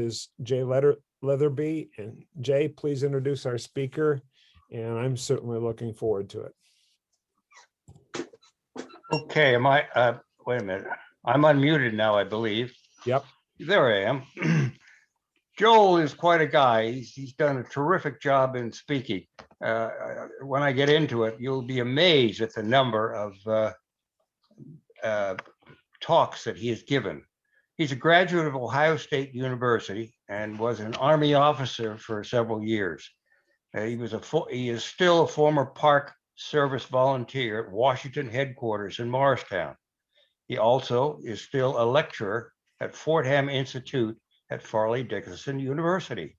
is Jay Leatherby. And Jay, please introduce our speaker. And I'm certainly looking forward to it. Okay, wait a minute. I'm unmuted now, I believe. Yep. There I am. Joel is quite a guy. He's done a terrific job in speaking. When I get into it, you'll be amazed at the number of talks that he has given. He's a graduate of Ohio State University and was an Army officer for several years. He is still a former Park Service volunteer at Washington headquarters in Morristown. He also is still a lecturer at Florham Institute at Fairleigh Dickinson University.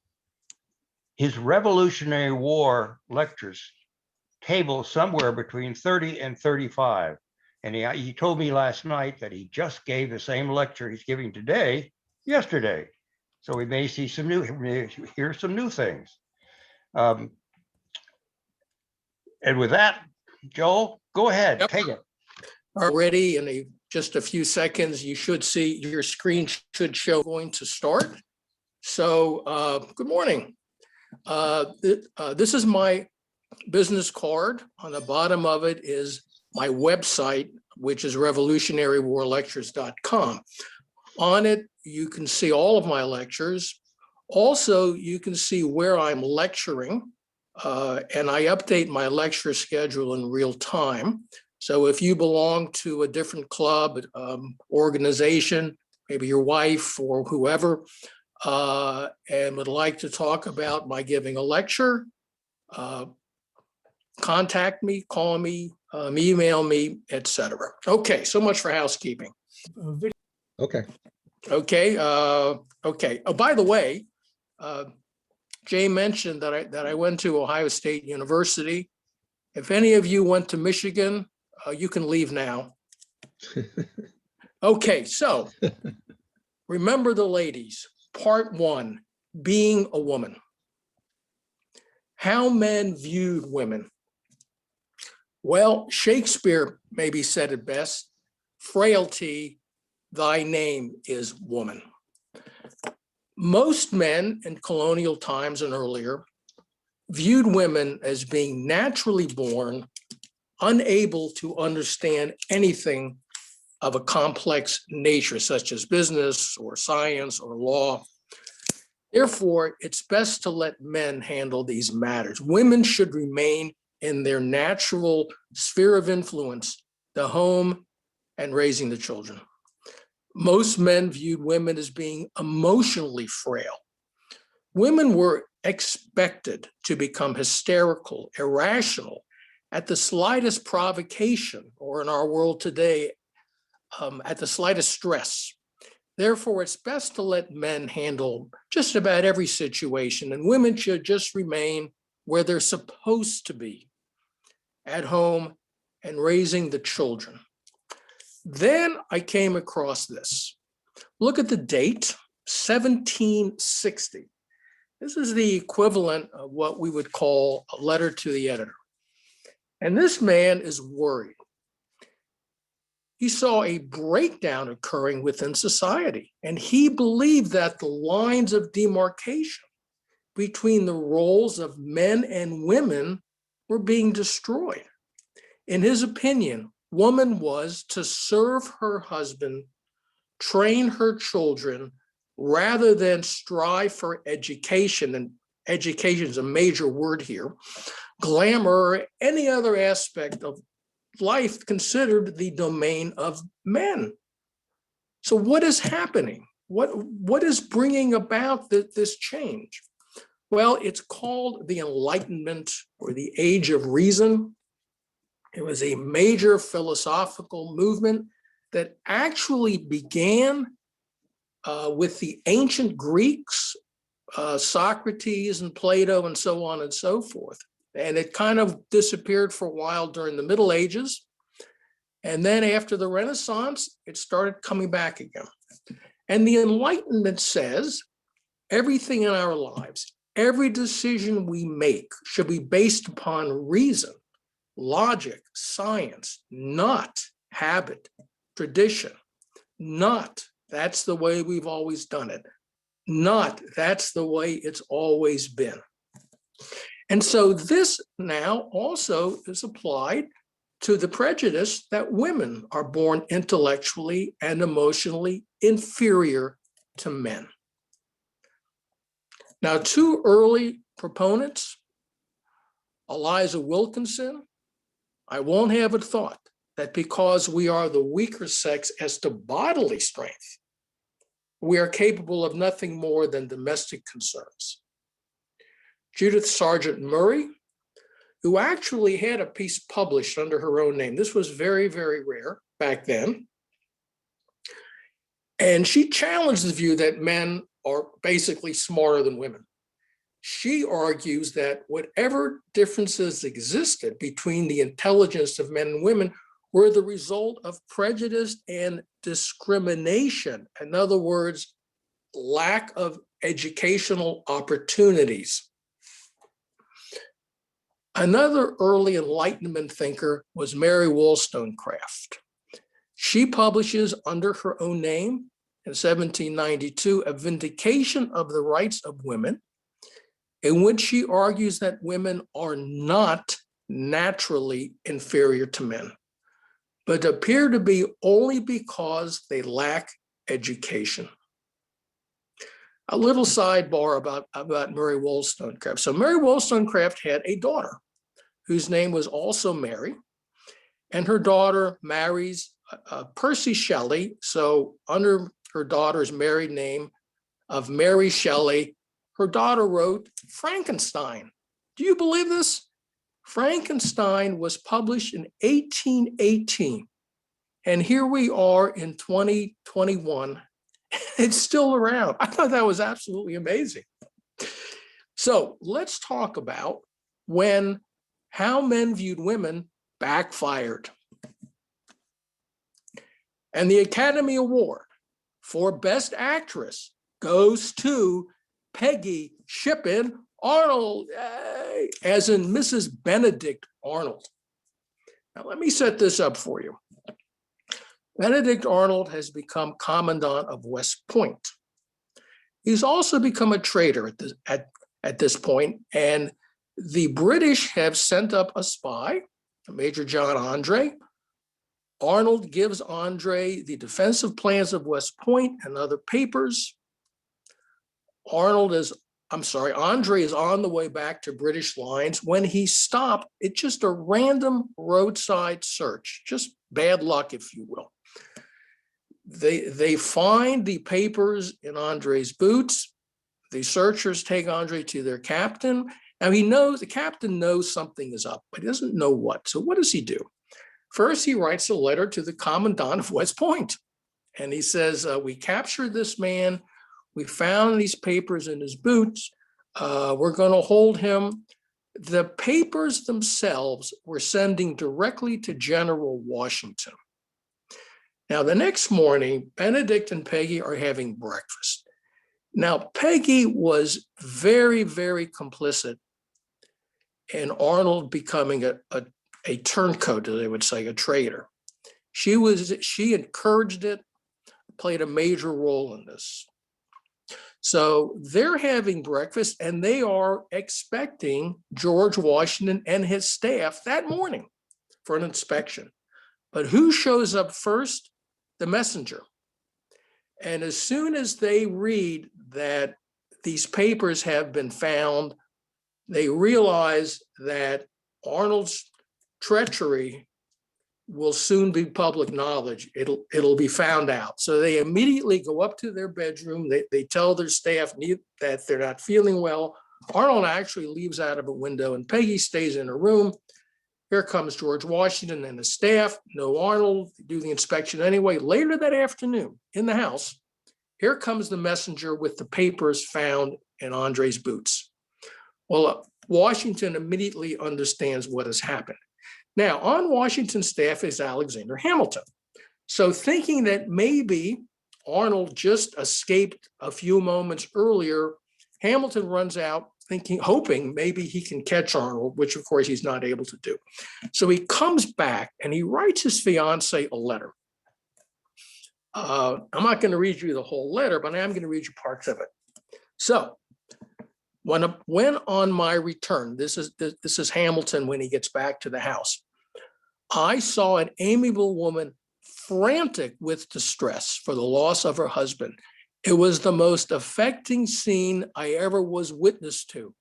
His Revolutionary War lectures table somewhere between 30 and 35. And he told me last night that he just gave the same lecture he's giving today, yesterday. So we may see hear some new things. And with that, Joel, go ahead, Yep. take it. Already in just a few seconds, you should see your screen should show going to start. So good morning. This is my business card. On the bottom of it is my website, which is revolutionarywarlectures.com. On it, you can see all of my lectures. Also, you can see where I'm lecturing, and I update my lecture schedule in real time. So if you belong to a different club, organization, maybe your wife or whoever, and would like to talk about my giving a lecture, contact me, call me, email me, etc. Okay, so much for housekeeping. Okay. Okay. Okay. Oh, by the way, Jay mentioned that I went to Ohio State University. If any of you went to Michigan, you can leave now. Okay, so remember the ladies. Part 1, being a woman. How men viewed women. Well, Shakespeare maybe said it best, frailty, thy name is woman. Most men in colonial times and earlier viewed women as being naturally born, unable to understand anything of a complex nature, such as business or science or law. Therefore, it's best to let men handle these matters. Women should remain in their natural sphere of influence, the home and raising the children. Most men viewed women as being emotionally frail. Women were expected to become hysterical, irrational at the slightest provocation, or in our world today, at the slightest stress. Therefore, it's best to let men handle just about every situation, and women should just remain where they're supposed to be, at home and raising the children. Then I came across this. Look at the date, 1760. This is the equivalent of what we would call a letter to the editor. And this man is worried. He saw a breakdown occurring within society, and he believed that the lines of demarcation between the roles of men and women were being destroyed. In his opinion, woman was to serve her husband, train her children, rather than strive for education, and education is a major word here, glamour, or any other aspect of life considered the domain of men. So what is happening? What is bringing about this change? Well, it's called the Enlightenment, or the Age of Reason. It was a major philosophical movement that actually began with the ancient Greeks, Socrates and Plato and so on and so forth. And it kind of disappeared for a while during the Middle Ages. And then after the Renaissance, it started coming back again. And the Enlightenment says everything in our lives, every decision we make should be based upon reason, logic, science, not habit, tradition, not that's the way we've always done it, not. That's the way it's always been. And so this now also is applied to the prejudice that women are born intellectually and emotionally inferior to men. Now, two early proponents, Eliza Wilkinson, I won't have it thought that because we are the weaker sex as to bodily strength, we are capable of nothing more than domestic concerns. Judith Sargent Murray, who actually had a piece published under her own name. This was very, very rare back then. And she challenged the view that men are basically smarter than women. She argues that whatever differences existed between the intelligence of men and women were the result of prejudice and discrimination. In other words, lack of educational opportunities. Another early Enlightenment thinker was Mary Wollstonecraft. She publishes under her own name in 1792 a vindication of the rights of women, in which she argues that women are not naturally inferior to men, but appear to be only because they lack education. A little sidebar about Mary Wollstonecraft. So Mary Wollstonecraft had a daughter whose name was also Mary, and her daughter marries Percy Shelley. So under her daughter's married name of Mary Shelley, her daughter wrote Frankenstein. Do you believe this? Frankenstein was published in 1818, and here we are in 2021. It's still around. I thought that was absolutely amazing. So let's talk about how men viewed women backfired. And the Academy Award for Best Actress goes to Peggy Shippen Arnold, as in Mrs. Benedict Arnold. Now let me set this up for you. Benedict Arnold has become Commandant of West Point. He's also become a traitor at this point, and the British have sent up a spy, Major John Andre. Arnold gives Andre the defensive plans of West Point and other papers. Andre is on the way back to British lines when he stopped. It's just a random roadside search, just bad luck, if you will. They find the papers in Andre's boots. The searchers take Andre to their captain. Now the captain knows something is up, but he doesn't know what. So what does he do? First, he writes a letter to the Commandant of West Point. And he says, we captured this man. We found these papers in his boots. We're going to hold him. The papers themselves were sending directly to General Washington. Now, the next morning, Benedict and Peggy are having breakfast. Now, Peggy was very, very complicit in Arnold becoming a turncoat, as they would say, a traitor. She encouraged it, played a major role in this. So they're having breakfast and they are expecting George Washington and his staff that morning for an inspection. But who shows up first? The messenger. And as soon as they read that these papers have been found, they realize that Arnold's treachery will soon be public knowledge. It'll be found out. So they immediately go up to their bedroom. They tell their staff that they're not feeling well. Arnold actually leaves out of a window and Peggy stays in her room. Here comes George Washington and his staff. No Arnold, they do the inspection anyway. Later that afternoon in the house, here comes the messenger with the papers found in Andre's boots. Well, Washington immediately understands what has happened. Now, on Washington's staff is Alexander Hamilton. So thinking that maybe Arnold just escaped a few moments earlier, Hamilton runs out hoping maybe he can catch Arnold, which of course he's not able to do. So he comes back and he writes his fiance a letter. I'm not going to read you the whole letter, but I am going to read you parts of it. So when on my return, this is Hamilton when he gets back to the house, I saw an amiable woman frantic with distress for the loss of her husband. It was the most affecting scene I ever was witness to.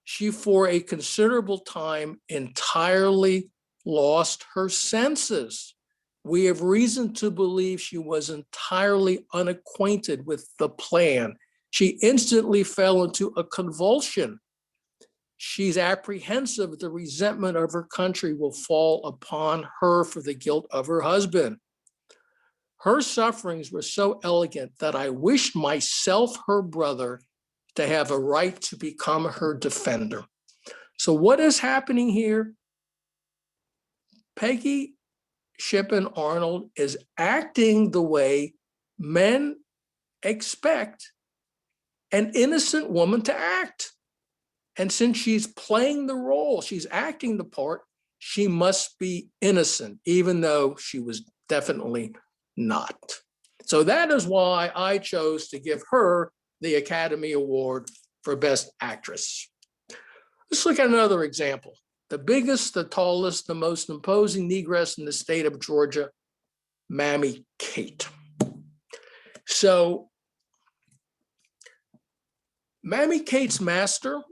She, for a considerable time, entirely lost her senses. We have reason to believe she was entirely unacquainted with the plan. She instantly fell into a convulsion. She's apprehensive the resentment of her country will fall upon her for the guilt of her husband. Her sufferings were so elegant that I wished myself, her brother, to have a right to become her defender. So what is happening here? Peggy Shippen Arnold is acting the way men expect an innocent woman to act. And since she's playing the role, she's acting the part, she must be innocent, even though she was definitely not. So that is why I chose to give her the Academy Award for Best Actress. Let's look at another example. The biggest, the tallest, the most imposing negress in the state of Georgia, Mammy Kate. So Mammy Kate's master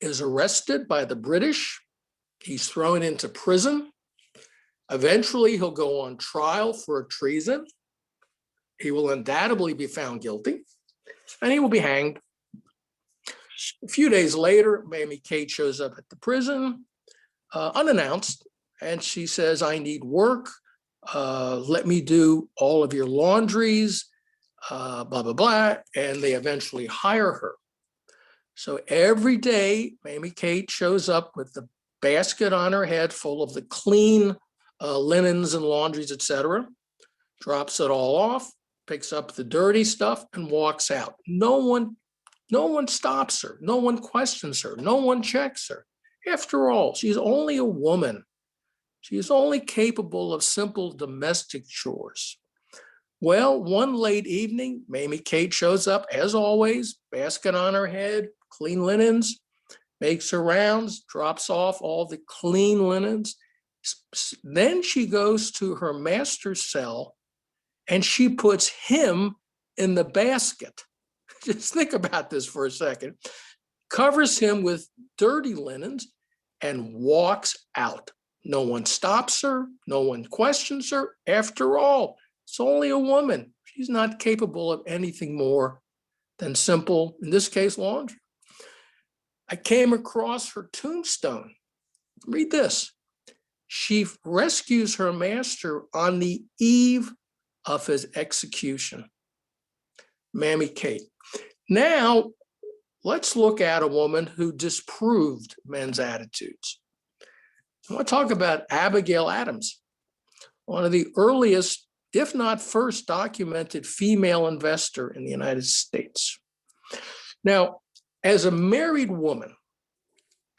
is arrested by the British. He's thrown into prison. Eventually, he'll go on trial for treason. He will undoubtedly be found guilty, and he will be hanged. A few days later, Mammy Kate shows up at the prison, unannounced, and she says, I need work. Let me do all of your laundries, blah, blah, blah. And they eventually hire her. So every day, Mammy Kate shows up with the basket on her head full of the clean linens and laundries, etc., drops it all off, picks up the dirty stuff, and walks out. No one stops her. No one questions her. No one checks her. After all, she's only a woman. She's only capable of simple domestic chores. Well, one late evening, Mammy Kate shows up, as always, basket on her head, clean linens, makes her rounds, drops off all the clean linens. Then she goes to her master's cell and she puts him in the basket. Just think about this for a second. Covers him with dirty linens and walks out. No one stops her. No one questions her. After all, it's only a woman. She's not capable of anything more than simple, in this case, laundry. I came across her tombstone. Read this. She rescues her master on the eve of his execution. Mammy Kate. Now, let's look at a woman who disproved men's attitudes. I want to talk about Abigail Adams, one of the earliest, if not first, documented female investor in the United States. Now, as a married woman,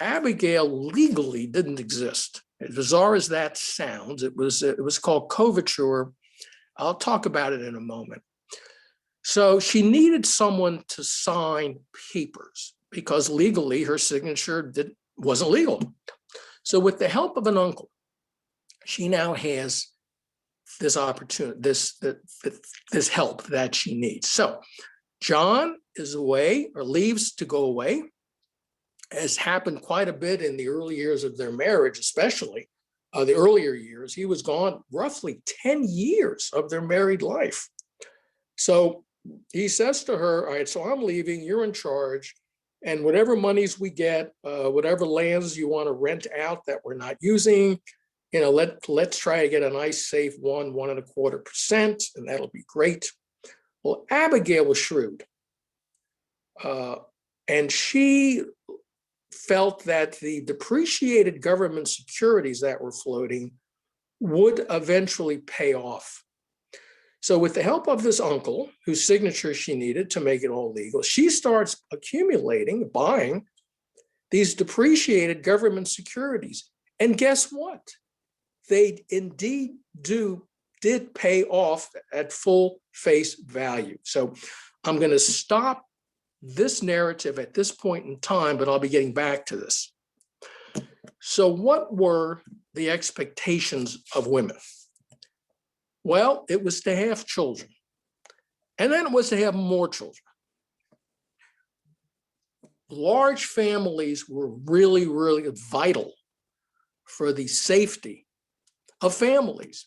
Abigail legally didn't exist. As bizarre as that sounds, it was called coverture. I'll talk about it in a moment. So she needed someone to sign papers because legally her signature wasn't legal. So with the help of an uncle, she now has this opportunity, this help that she needs. So John is away or leaves to go away, as happened quite a bit in the early years of their marriage, especially the earlier years. He was gone roughly 10 years of their married life. So he says to her, all right, so I'm leaving, you're in charge, and whatever monies we get, whatever lands you want to rent out that we're not using, let's try to get a nice safe 1.25%, and that'll be great. Well, Abigail was shrewd, and she felt that the depreciated government securities that were floating would eventually pay off. So with the help of this uncle, whose signature she needed to make it all legal, she starts accumulating, buying these depreciated government securities. And guess what? They indeed did pay off at full face value. So I'm going to stop this narrative at this point in time, but I'll be getting back to this. So what were the expectations of women? Well, it was to have children, and then it was to have more children. Large families were really, really vital for the safety of families.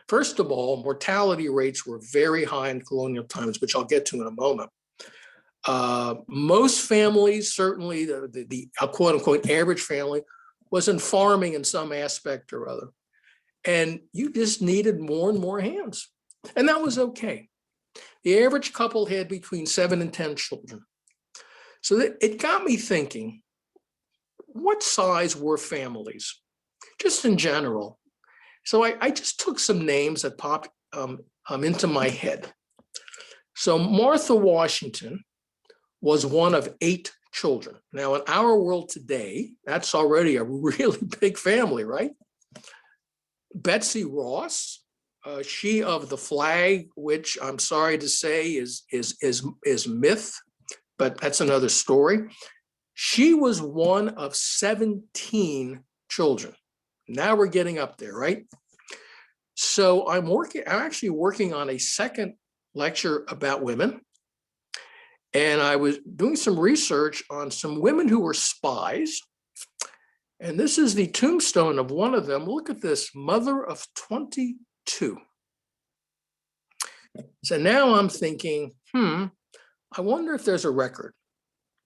First of all, mortality rates were very high in colonial times, which I'll get to in a moment. Most families, certainly the quote unquote average family, was in farming in some aspect or other. And you just needed more and more hands. And that was okay. The average couple had between 7 and 10 children. So it got me thinking, what size were families, just in general? So I just took some names that popped into my head. So Martha Washington was one of 8 children. Now, in our world today, that's already a really big family, right? Betsy Ross, she of the flag, which I'm sorry to say is myth, but that's another story. She was one of 17 children. Now we're getting up there, right? So I'm actually working on a second lecture about women. And I was doing some research on some women who were spies. And this is the tombstone of one of them. Look at this, mother of 22. So now I'm thinking, I wonder if there's a record,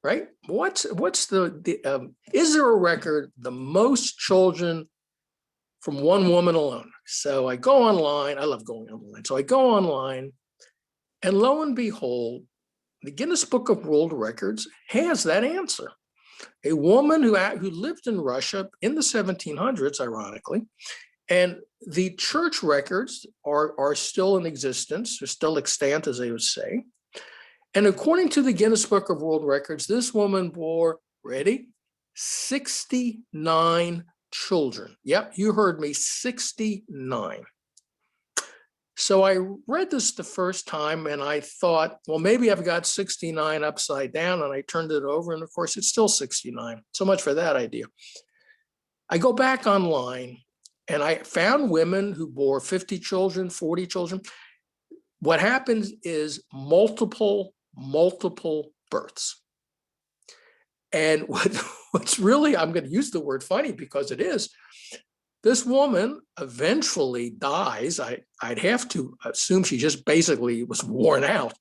right? Is there a record, the most children from one woman alone? So I go online, I love going online. So I go online, and lo and behold, the Guinness Book of World Records has that answer. A woman who lived in Russia in the 1700s, ironically, and the church records are still in existence, they're still extant, as they would say. And according to the Guinness Book of World Records, this woman bore, ready, 69 children. Yep, you heard me, 69. So I read this the first time and I thought, well, maybe I've got 69 upside down, and I turned it over and of course it's still 69. So much for that idea. I go back online and I found women who bore 50 children, 40 children. What happens is multiple births. And what's really, I'm going to use the word funny because it is, this woman eventually dies. I'd have to assume she just basically was worn out,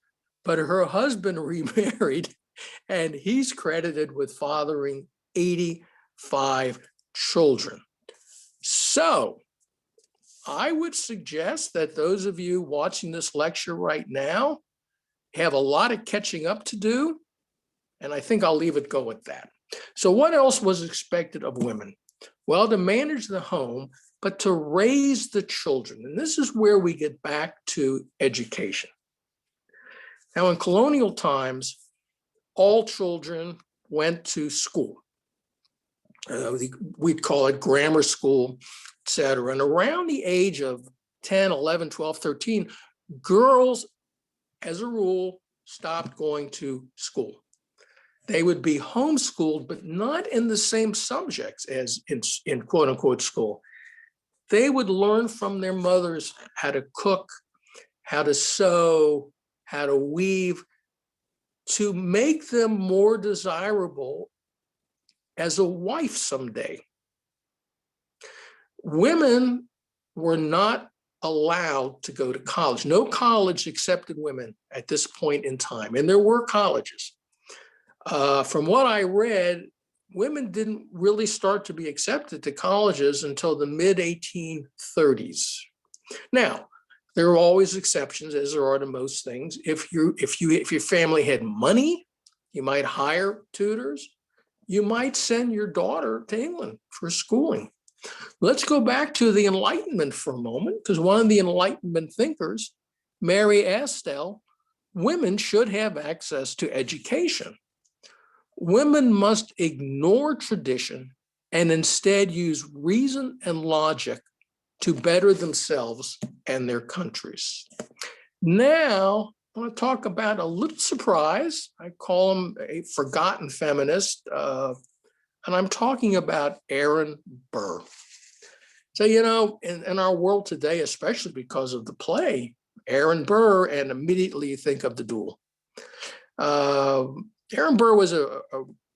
but her husband remarried and he's credited with fathering 85 children. So I would suggest that those of you watching this lecture right now have a lot of catching up to do, and I think I'll leave it go at that. So what else was expected of women? Well, to manage the home, but to raise the children. And this is where we get back to education. Now, in colonial times, all children went to school. We'd call it grammar school, et cetera. And around the age of 10, 11, 12, 13, girls, as a rule, stopped going to school. They would be homeschooled, but not in the same subjects as in quote unquote school. They would learn from their mothers how to cook, how to sew, how to weave, to make them more desirable as a wife someday. Women were not allowed to go to college. No college accepted women at this point in time, and there were colleges. From what I read, women didn't really start to be accepted to colleges until the mid-1830s. Now, there are always exceptions, as there are to most things. If your family had money, you might hire tutors. You might send your daughter to England for schooling. Let's go back to the Enlightenment for a moment, because one of the Enlightenment thinkers, Mary Astell, women should have access to education. Women must ignore tradition and instead use reason and logic to better themselves and their countries. Now, want to talk about a little surprise. I call him a forgotten feminist, and I'm talking about Aaron Burr. So, you know, in our world today, especially because of the play, Aaron Burr, and immediately you think of the duel. Aaron Burr was a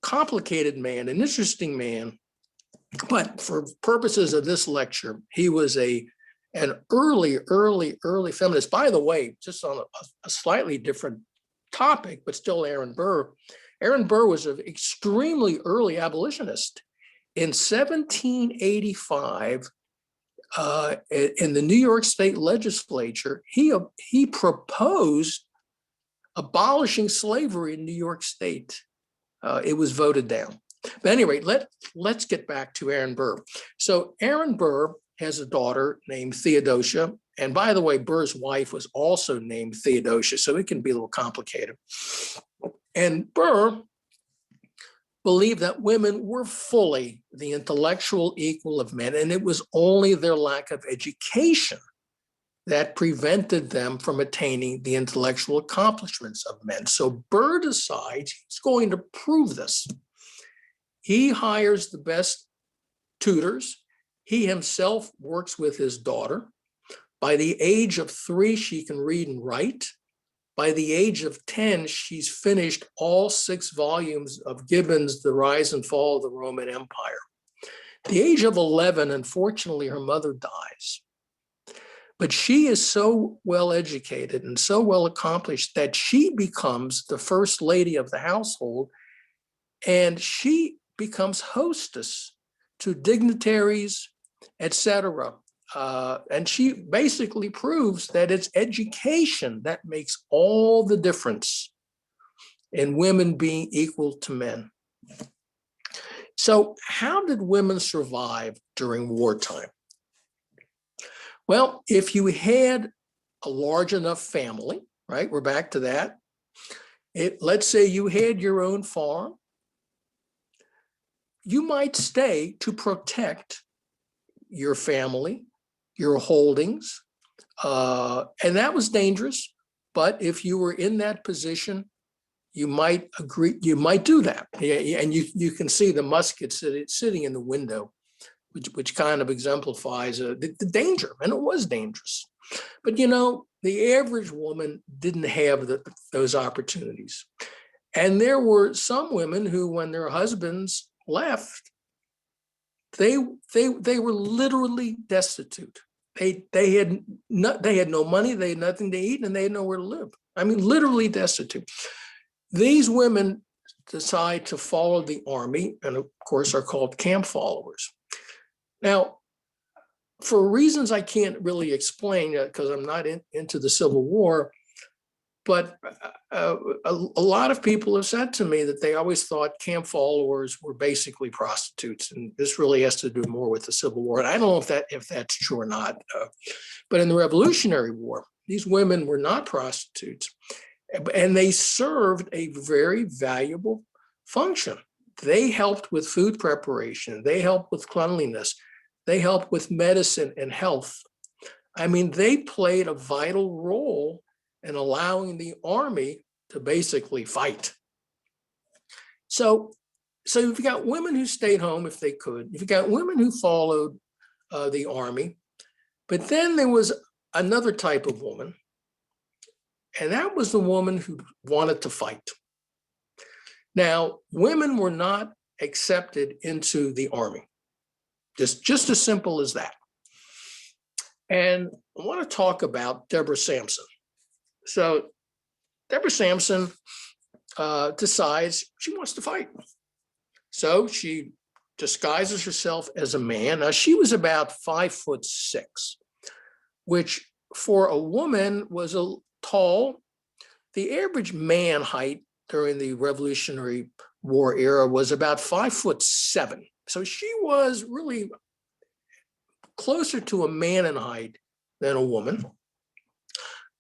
complicated man, an interesting man, but for purposes of this lecture, he was an early feminist. By the way, just on a slightly different topic, but still Aaron Burr. Aaron Burr was an extremely early abolitionist. In 1785, in the New York State legislature, he proposed abolishing slavery in New York State. It was voted down. But anyway, let's get back to Aaron Burr. So Aaron Burr has a daughter named Theodosia. And by the way, Burr's wife was also named Theodosia, so it can be a little complicated. And Burr believed that women were fully the intellectual equal of men, and it was only their lack of education that prevented them from attaining the intellectual accomplishments of men. So Burr decides he's going to prove this. He hires the best tutors. He himself works with his daughter. By the age of 3, she can read and write. By the age of 10, she's finished all 6 volumes of Gibbon's The Rise and Fall of the Roman Empire. At the age of 11, unfortunately, her mother dies. But she is so well educated and so well accomplished that she becomes the first lady of the household, and she becomes hostess to dignitaries, etc. And she basically proves that it's education that makes all the difference in women being equal to men. So how did women survive during wartime? Well, if you had a large enough family, right? We're back to that. Let's say you had your own farm. You might stay to protect your family, your holdings, and that was dangerous. But if you were in that position, you might agree, you might do that. And you can see the musket sitting in the window, which kind of exemplifies the danger, and it was dangerous. But you know, the average woman didn't have those opportunities. And there were some women who, when their husbands left, they were literally destitute. They had no money, they had nothing to eat, and they had nowhere to live. I mean, literally destitute. These women decide to follow the army, and of course are called camp followers. Now, for reasons I can't really explain because I'm not into the Civil War, but a lot of people have said to me that they always thought camp followers were basically prostitutes, and this really has to do more with the Civil War. And I don't know if that's true or not. But in the Revolutionary War, these women were not prostitutes, and they served a very valuable function. They helped with food preparation. They helped with cleanliness. They helped with medicine and health. I mean, they played a vital role in allowing the army to basically fight. So you've got women who stayed home if they could. You've got women who followed the army. But then there was another type of woman, and that was the woman who wanted to fight. Now, women were not accepted into the army. Just as simple as that. And I want to talk about Deborah Sampson. So Deborah Sampson decides she wants to fight. So she disguises herself as a man. Now, she was about 5'6", which for a woman was a tall. The average man height during the Revolutionary War era was about 5'7". So she was really closer to a man in height than a woman.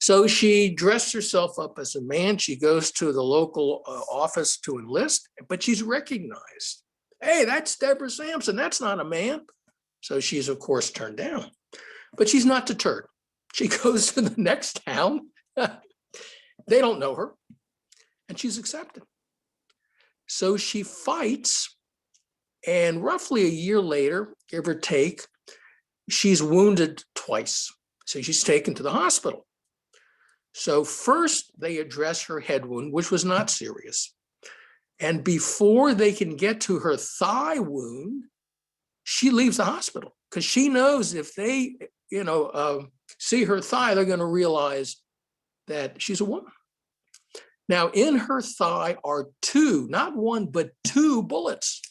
So she dressed herself up as a man. She goes to the local office to enlist, but she's recognized. Hey, that's Deborah Sampson. That's not a man. So she's, of course, turned down. But she's not deterred. She goes to the next town They don't know her, and she's accepted. So she fights, and roughly a year later, give or take, she's wounded twice. So she's taken to the hospital. So first they address her head wound, which was not serious. And before they can get to her thigh wound, she leaves the hospital because she knows if they, see her thigh, they're going to realize that she's a woman. Now, in her thigh are two, not one, but two bullets,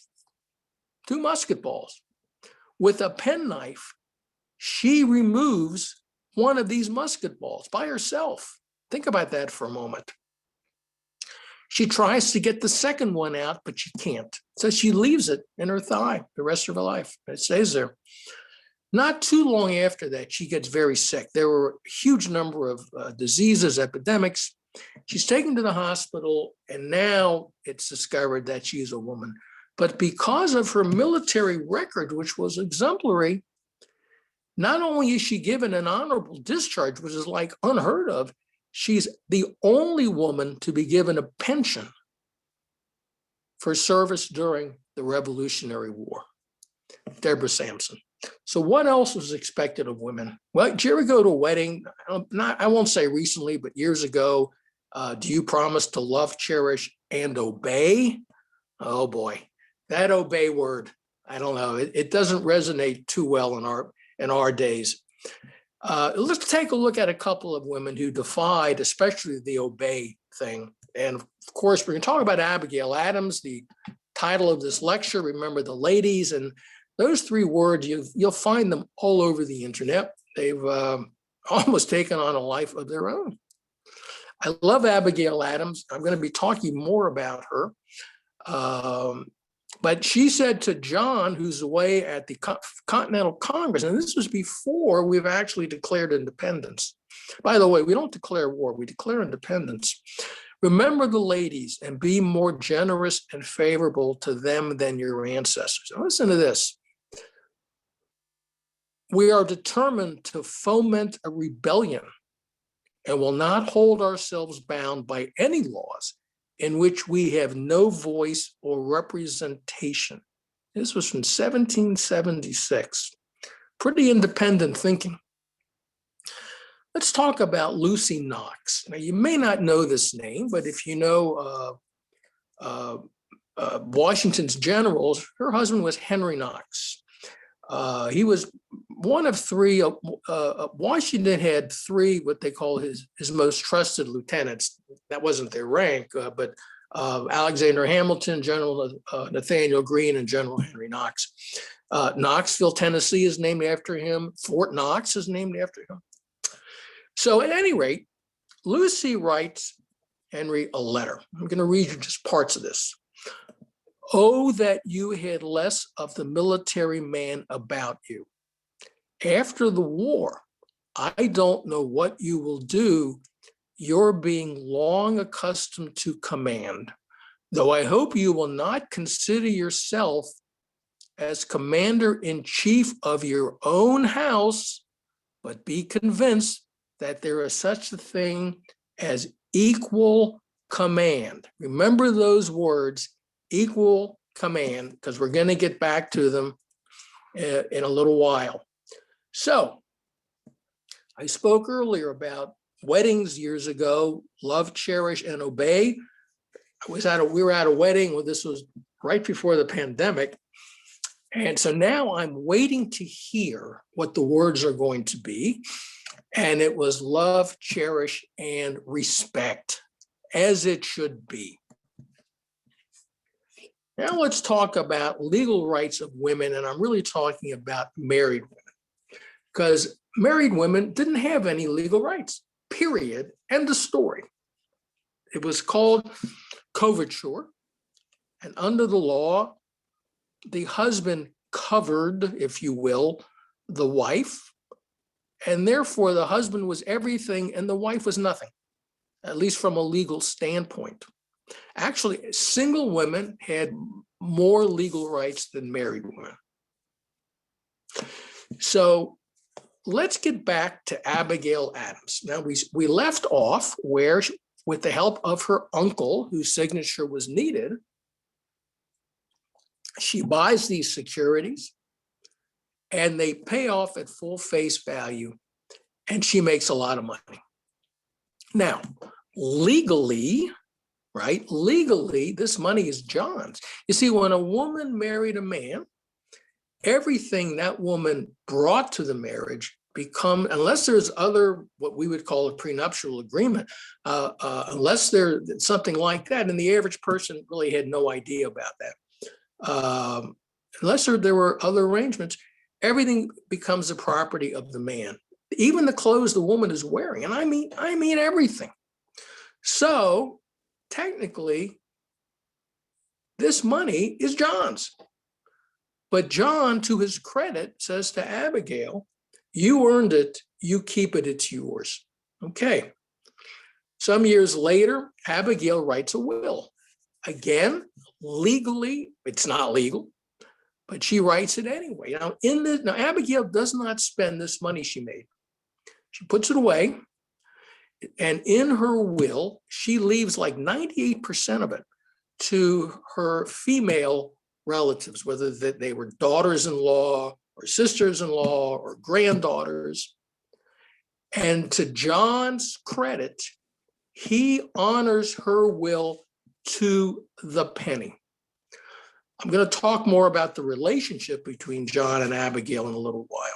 two musket balls. With a penknife, she removes one of these musket balls by herself. Think about that for a moment. She tries to get the second one out, but she can't. So she leaves it in her thigh the rest of her life. It stays there. Not too long after that, she gets very sick. There were a huge number of diseases, epidemics. She's taken to the hospital, and now it's discovered that she's a woman. But because of her military record, which was exemplary, not only is she given an honorable discharge, which is like unheard of, she's the only woman to be given a pension for service during the Revolutionary War. Deborah Sampson. So what else was expected of women? Well, did you ever go to a wedding? I won't say recently, but years ago, do you promise to love, cherish, and obey? Oh boy, that obey word, I don't know. It doesn't resonate too well in our days. Let's take a look at a couple of women who defied, especially the obey thing. And of course, we're going to talk about Abigail Adams, the title of this lecture, Remember the Ladies. And those three words, you'll find them all over the internet. They've almost taken on a life of their own. I love Abigail Adams. I'm going to be talking more about her. But she said to John, who's away at the Continental Congress, and this was before we've actually declared independence. By the way, we don't declare war, we declare independence. Remember the ladies and be more generous and favorable to them than your ancestors. Now listen to this. We are determined to foment a rebellion and will not hold ourselves bound by any laws in which we have no voice or representation. This was from 1776. Pretty independent thinking. Let's talk about Lucy Knox. Now, you may not know this name, but if you know Washington's generals, her husband was Henry Knox. He was one of three. Washington had three, what they call his most trusted lieutenants. That wasn't their rank, but Alexander Hamilton, General Nathaniel Greene, and General Henry Knox. Knoxville, Tennessee is named after him. Fort Knox is named after him. So at any rate, Lucy writes Henry a letter. I'm going to read you just parts of this. Oh, that you had less of the military man about you. After the war, I don't know what you will do. You're being long accustomed to command, though I hope you will not consider yourself as commander-in-chief of your own house, but be convinced that there is such a thing as equal command. Remember those words, equal command, because we're going to get back to them in a little while. So I spoke earlier about weddings years ago, love, cherish, and obey. We were at a wedding. Well, this was right before the pandemic. And so now I'm waiting to hear what the words are going to be. And it was love, cherish, and respect, as it should be. Now let's talk about legal rights of women, and I'm really talking about married women, because married women didn't have any legal rights, period, end of story. It was called coverture, and under the law, the husband covered, if you will, the wife, and therefore the husband was everything and the wife was nothing, at least from a legal standpoint. Actually, single women had more legal rights than married women. So let's get back to Abigail Adams. Now, we left off where with the help of her uncle, whose signature was needed, she buys these securities and they pay off at full face value, and she makes a lot of money. Now, legally, right? Legally, this money is John's. You see, when a woman married a man, everything that woman brought to the marriage unless there's other, what we would call a prenuptial agreement, unless there's something like that, and the average person really had no idea about that. Unless there were other arrangements, everything becomes the property of the man, even the clothes the woman is wearing. And I mean everything. So technically, this money is John's. But John, to his credit, says to Abigail, you earned it, you keep it, it's yours. Okay. Some years later, Abigail writes a will. Again, legally, it's not legal, but she writes it anyway. Now, Abigail does not spend this money she made. She puts it away, and in her will, she leaves like 98% of it to her female relatives, whether they were daughters-in-law or sisters-in-law or granddaughters. And to John's credit, he honors her will to the penny. I'm going to talk more about the relationship between John and Abigail in a little while.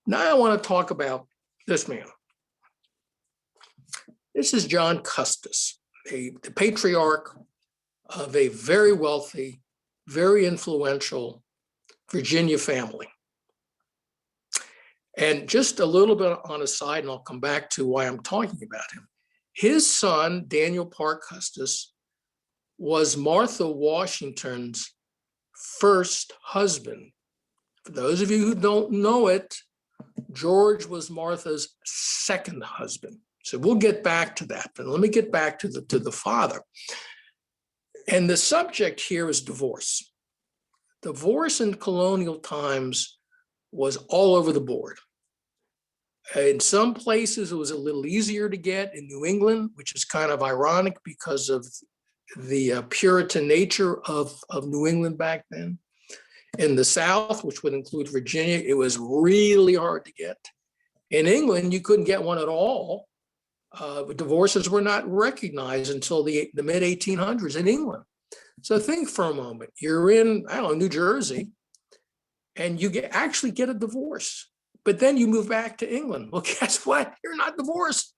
Now I want to talk about this man. This is John Custis, the patriarch of a very wealthy, very influential Virginia family. And just a little bit on a side, and I'll come back to why I'm talking about him. His son, Daniel Parke Custis, was Martha Washington's first husband. For those of you who don't know it, George was Martha's second husband. So we'll get back to that, but let me get back to the father. And the subject here is divorce. Divorce in colonial times was all over the board. In some places, it was a little easier to get in New England, which is kind of ironic because of the Puritan nature of New England back then. In the South, which would include Virginia, it was really hard to get. In England, you couldn't get one at all. Divorces were not recognized until the mid-1800s in England. So think for a moment, you're in, I don't know, New Jersey, and you actually get a divorce, but then you move back to England. Well, guess what? You're not divorced.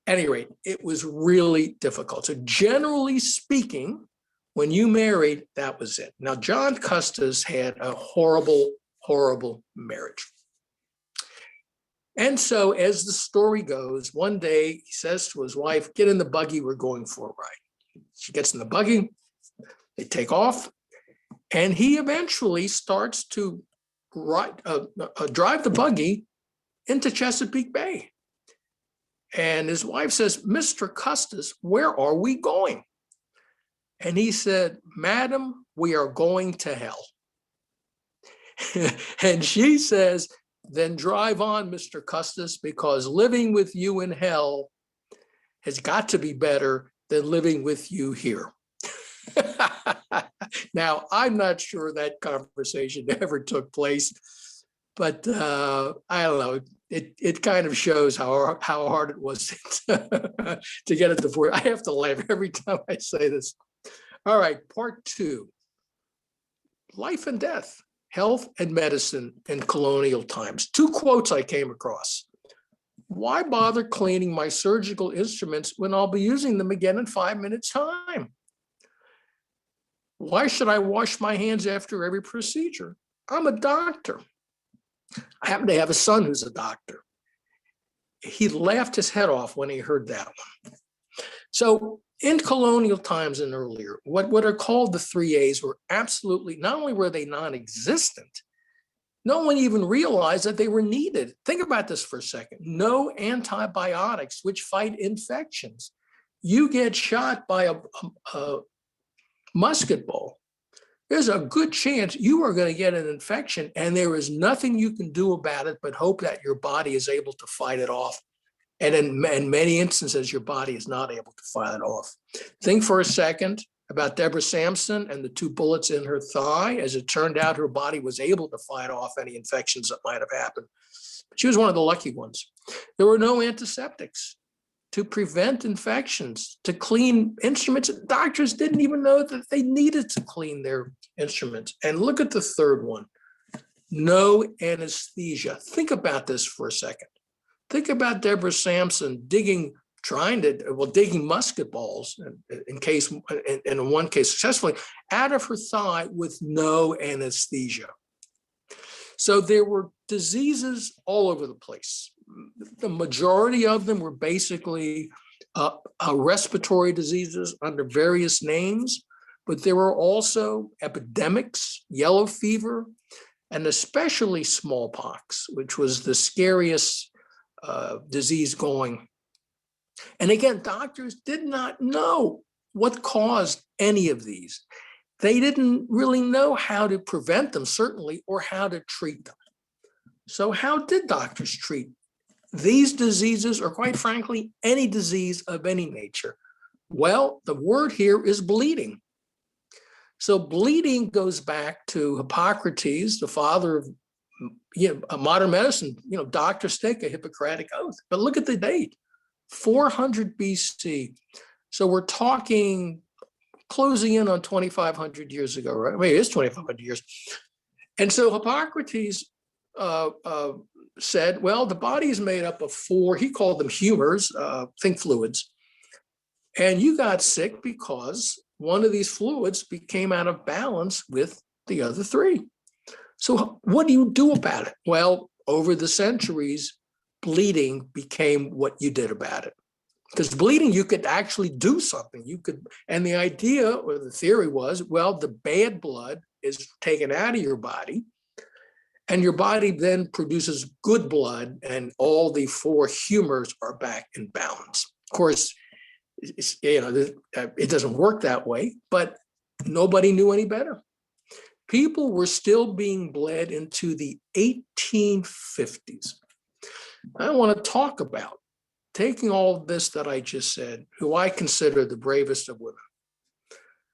At any rate, it was really difficult. So generally speaking, when you married, that was it. Now, John Custis had a horrible, horrible marriage. And so as the story goes, one day he says to his wife, get in the buggy, we're going for a ride. She gets in the buggy, they take off, and he eventually starts to drive the buggy into Chesapeake Bay. And his wife says, Mr. Custis, where are we going? And he said, Madam, we are going to hell. And she says, then drive on, Mr. Custis, because living with you in hell has got to be better than living with you here. Now, I'm not sure that conversation ever took place, but I don't know. It kind of shows how hard it was to get a divorce. I have to laugh every time I say this. All right, part two, life and death, health and medicine in colonial times. Two quotes I came across. Why bother cleaning my surgical instruments when I'll be using them again in 5 minutes' time? Why should I wash my hands after every procedure? I'm a doctor. I happen to have a son who's a doctor. He laughed his head off when he heard that one. So in colonial times and earlier, what are called the 3 A's were absolutely, not only were they non-existent, no one even realized that they were needed. Think about this for a second. No antibiotics which fight infections. You get shot by a musket ball, there's a good chance you are going to get an infection, and there is nothing you can do about it but hope that your body is able to fight it off And in many instances, your body is not able to fight it off. Think for a second about Deborah Sampson and the 2 bullets in her thigh. As it turned out, her body was able to fight off any infections that might have happened. She was one of the lucky ones. There were no antiseptics to prevent infections, to clean instruments. Doctors didn't even know that they needed to clean their instruments. And look at the third one, no anesthesia. Think about this for a second. Think about Deborah Sampson digging musket balls in one case successfully out of her thigh with no anesthesia. So there were diseases all over the place. The majority of them were basically respiratory diseases under various names, but there were also epidemics, yellow fever, and especially smallpox, which was the scariest disease going. And again, doctors did not know what caused any of these. They didn't really know how to prevent them, certainly, or how to treat them. So how did doctors treat these diseases, or quite frankly, any disease of any nature? Well, the word here is bleeding. So bleeding goes back to Hippocrates, the father of modern medicine. Doctors take a Hippocratic oath. But look at the date, 400 BC. So we're talking closing in on 2,500 years ago, right? I mean, it is 2,500 years. And so Hippocrates said, well, the body is made up of 4, he called them humors, think fluids. And you got sick because one of these fluids became out of balance with the other 3. So what do you do about it? Well, over the centuries, bleeding became what you did about it. Because bleeding, you could actually do something. And the idea or the theory was, well, the bad blood is taken out of your body, and your body then produces good blood, and all the 4 humors are back in balance. Of course, it doesn't work that way, but nobody knew any better. People were still being bled into the 1850s. I want to talk about taking all of this that I just said, who I consider the bravest of women.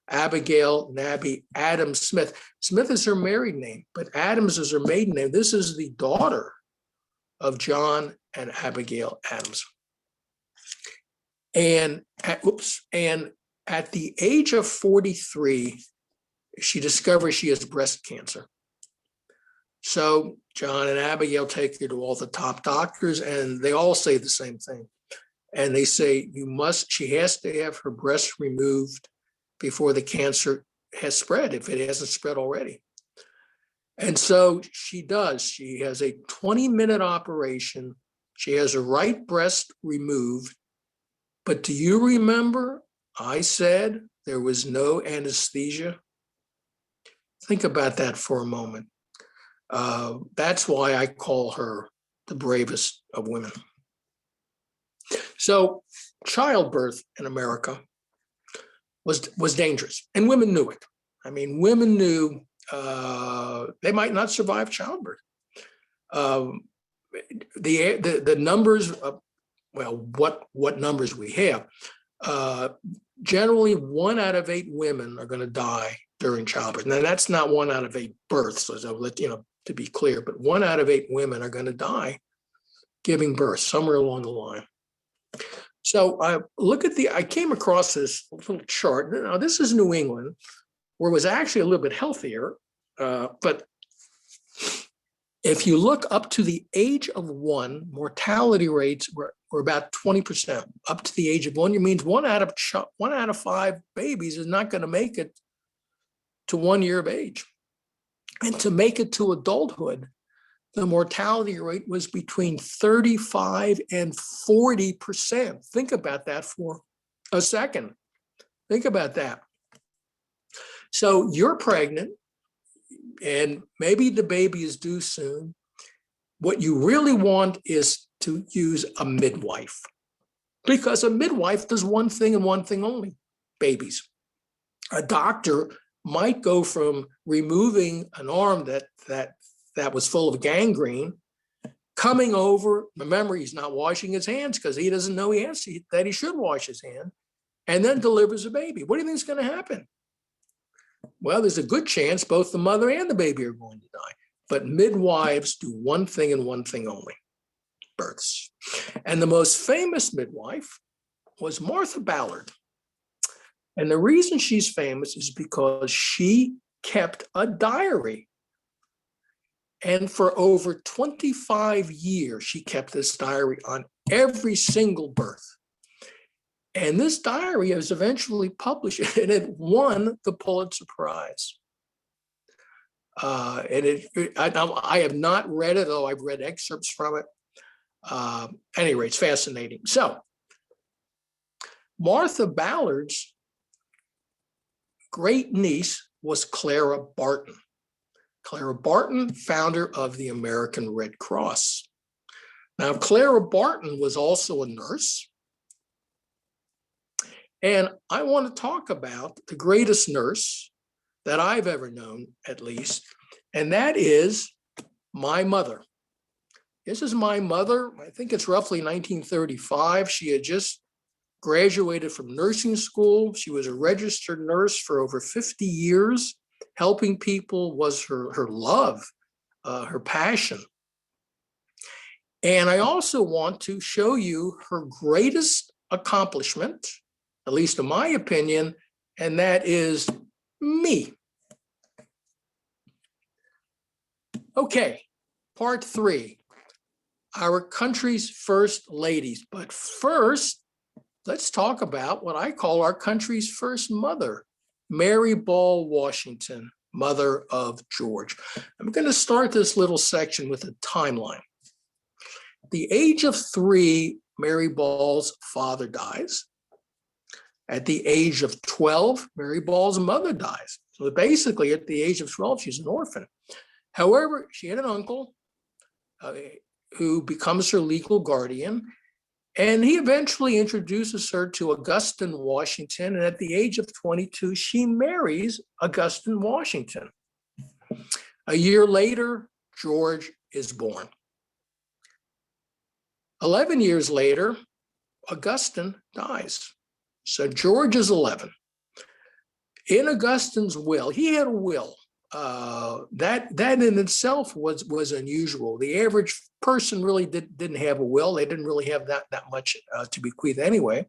Abigail Nabby Adams Smith. Smith is her married name, but Adams is her maiden name. This is the daughter of John and Abigail Adams. And at the age of 43, she discovers she has breast cancer. So John and Abigail take her to all the top doctors, and they all say the same thing. And they say, she has to have her breast removed before the cancer has spread, if it hasn't spread already. And so she does. She has a 20-minute operation. She has her right breast removed. But do you remember I said there was no anesthesia? Think about that for a moment. That's why I call her the bravest of women. So childbirth in America was dangerous, and women knew it. I mean, women knew they might not survive childbirth. The numbers, what numbers we have, generally 1 out of 8 women are going to die during childbirth. Now, that's not 1 out of 8 births, so I'll let to be clear, but 1 out of 8 women are going to die giving birth somewhere along the line. So I came across this little chart. Now, this is New England, where it was actually a little bit healthier. But if you look up to the age of 1, mortality rates were about 20%. Up to the age of 1, it means 1 out of 5 babies is not going to make it to 1 year of age. And to make it to adulthood, the mortality rate was between 35 and 40%. Think about that for a second. Think about that. So you're pregnant, and maybe the baby is due soon. What you really want is to use a midwife, because a midwife does one thing and one thing only: babies. A doctor might go from removing an arm that was full of gangrene, coming over. Remember, he's not washing his hands because he doesn't know that he should wash his hand, and then delivers a baby. What do you think is going to happen? Well, there's a good chance both the mother and the baby are going to die. But midwives do one thing and one thing only: births. And the most famous midwife was Martha Ballard. And the reason she's famous is because she kept a diary. And for over 25 years, she kept this diary on every single birth. And this diary was eventually published, and it won the Pulitzer Prize. I have not read it, though I've read excerpts from it. Anyway, it's fascinating. So Martha Ballard's great niece was Clara Barton. Clara Barton, founder of the American Red Cross. Now, Clara Barton was also a nurse. And I want to talk about the greatest nurse that I've ever known, at least, and that is my mother. This is my mother. I think it's roughly 1935. She had just graduated from nursing school. She was a registered nurse for over 50 years. Helping people was her love, her passion. And I also want to show you her greatest accomplishment, at least in my opinion, and that is me. Okay, part 3, our country's first ladies. But first, let's talk about what I call our country's first mother, Mary Ball Washington, mother of George. I'm going to start this little section with a timeline. At the age of 3, Mary Ball's father dies. At the age of 12, Mary Ball's mother dies. So basically, at the age of 12, she's an orphan. However, she had an uncle who becomes her legal guardian, and he eventually introduces her to Augustine Washington. And at the age of 22, she marries Augustine Washington. A year later, George is born. 11 years later, Augustine dies. So George is 11. In Augustine's will, he had a will. That in itself was unusual. The average person really didn't have a will. They didn't really have that much to bequeath anyway.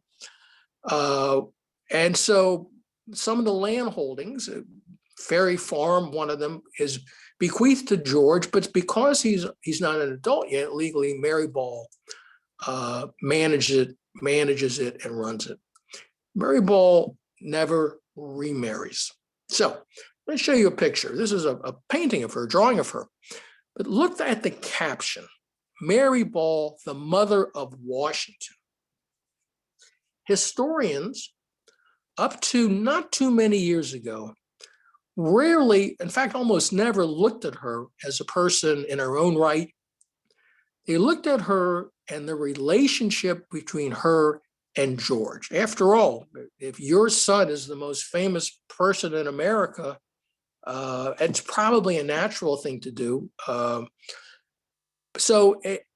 And so some of the land holdings, Ferry Farm, one of them, is bequeathed to George, but because he's not an adult yet, legally, Mary Ball manages it and runs it. Mary Ball never remarries. So let me show you a picture. This is a painting of her, a drawing of her. But look at the caption: Mary Ball, the mother of Washington. Historians, up to not too many years ago, rarely, in fact, almost never looked at her as a person in her own right. They looked at her and the relationship between her and George. After all, if your son is the most famous person in America, it's probably a natural thing to do.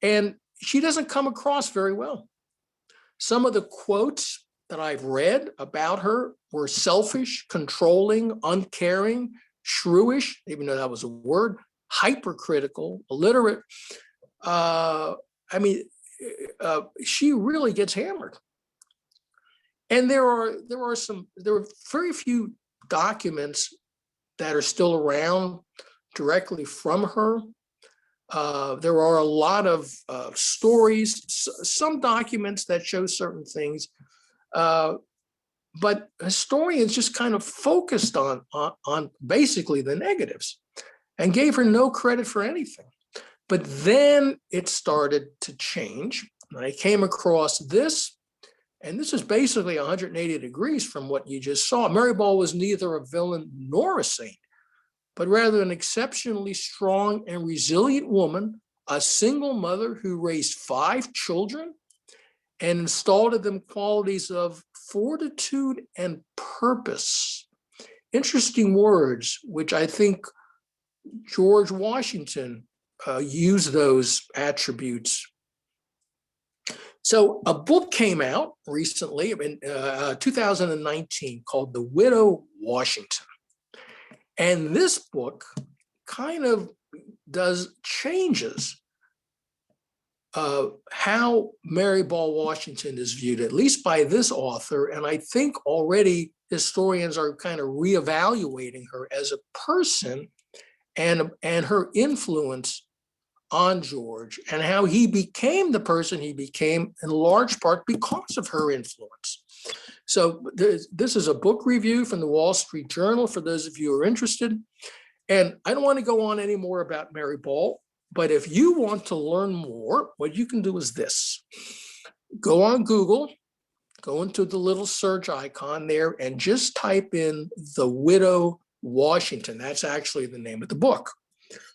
And she doesn't come across very well. Some of the quotes that I've read about her were selfish, controlling, uncaring, shrewish, even though that was a word, hypercritical, illiterate. She really gets hammered. And there are very few documents that are still around directly from her. There are a lot of stories, some documents that show certain things, but historians just kind of focused on basically the negatives and gave her no credit for anything. But then it started to change. And I came across this, and this is basically 180 degrees from what you just saw. Mary Ball was neither a villain nor a saint, but rather an exceptionally strong and resilient woman, a single mother who raised 5 children and installed in them qualities of fortitude and purpose. Interesting words, which I think George Washington use those attributes. So a book came out recently in 2019 called The Widow Washington. And this book kind of does changes how Mary Ball Washington is viewed, at least by this author. And I think already historians are kind of reevaluating her as a person and her influence on George and how he became the person he became in large part because of her influence. So this is a book review from the Wall Street Journal for those of you who are interested. And I don't want to go on any more about Mary Ball, but if you want to learn more, what you can do is this. Go on Google, go into the little search icon there and just type in The Widow Washington. That's actually the name of the book.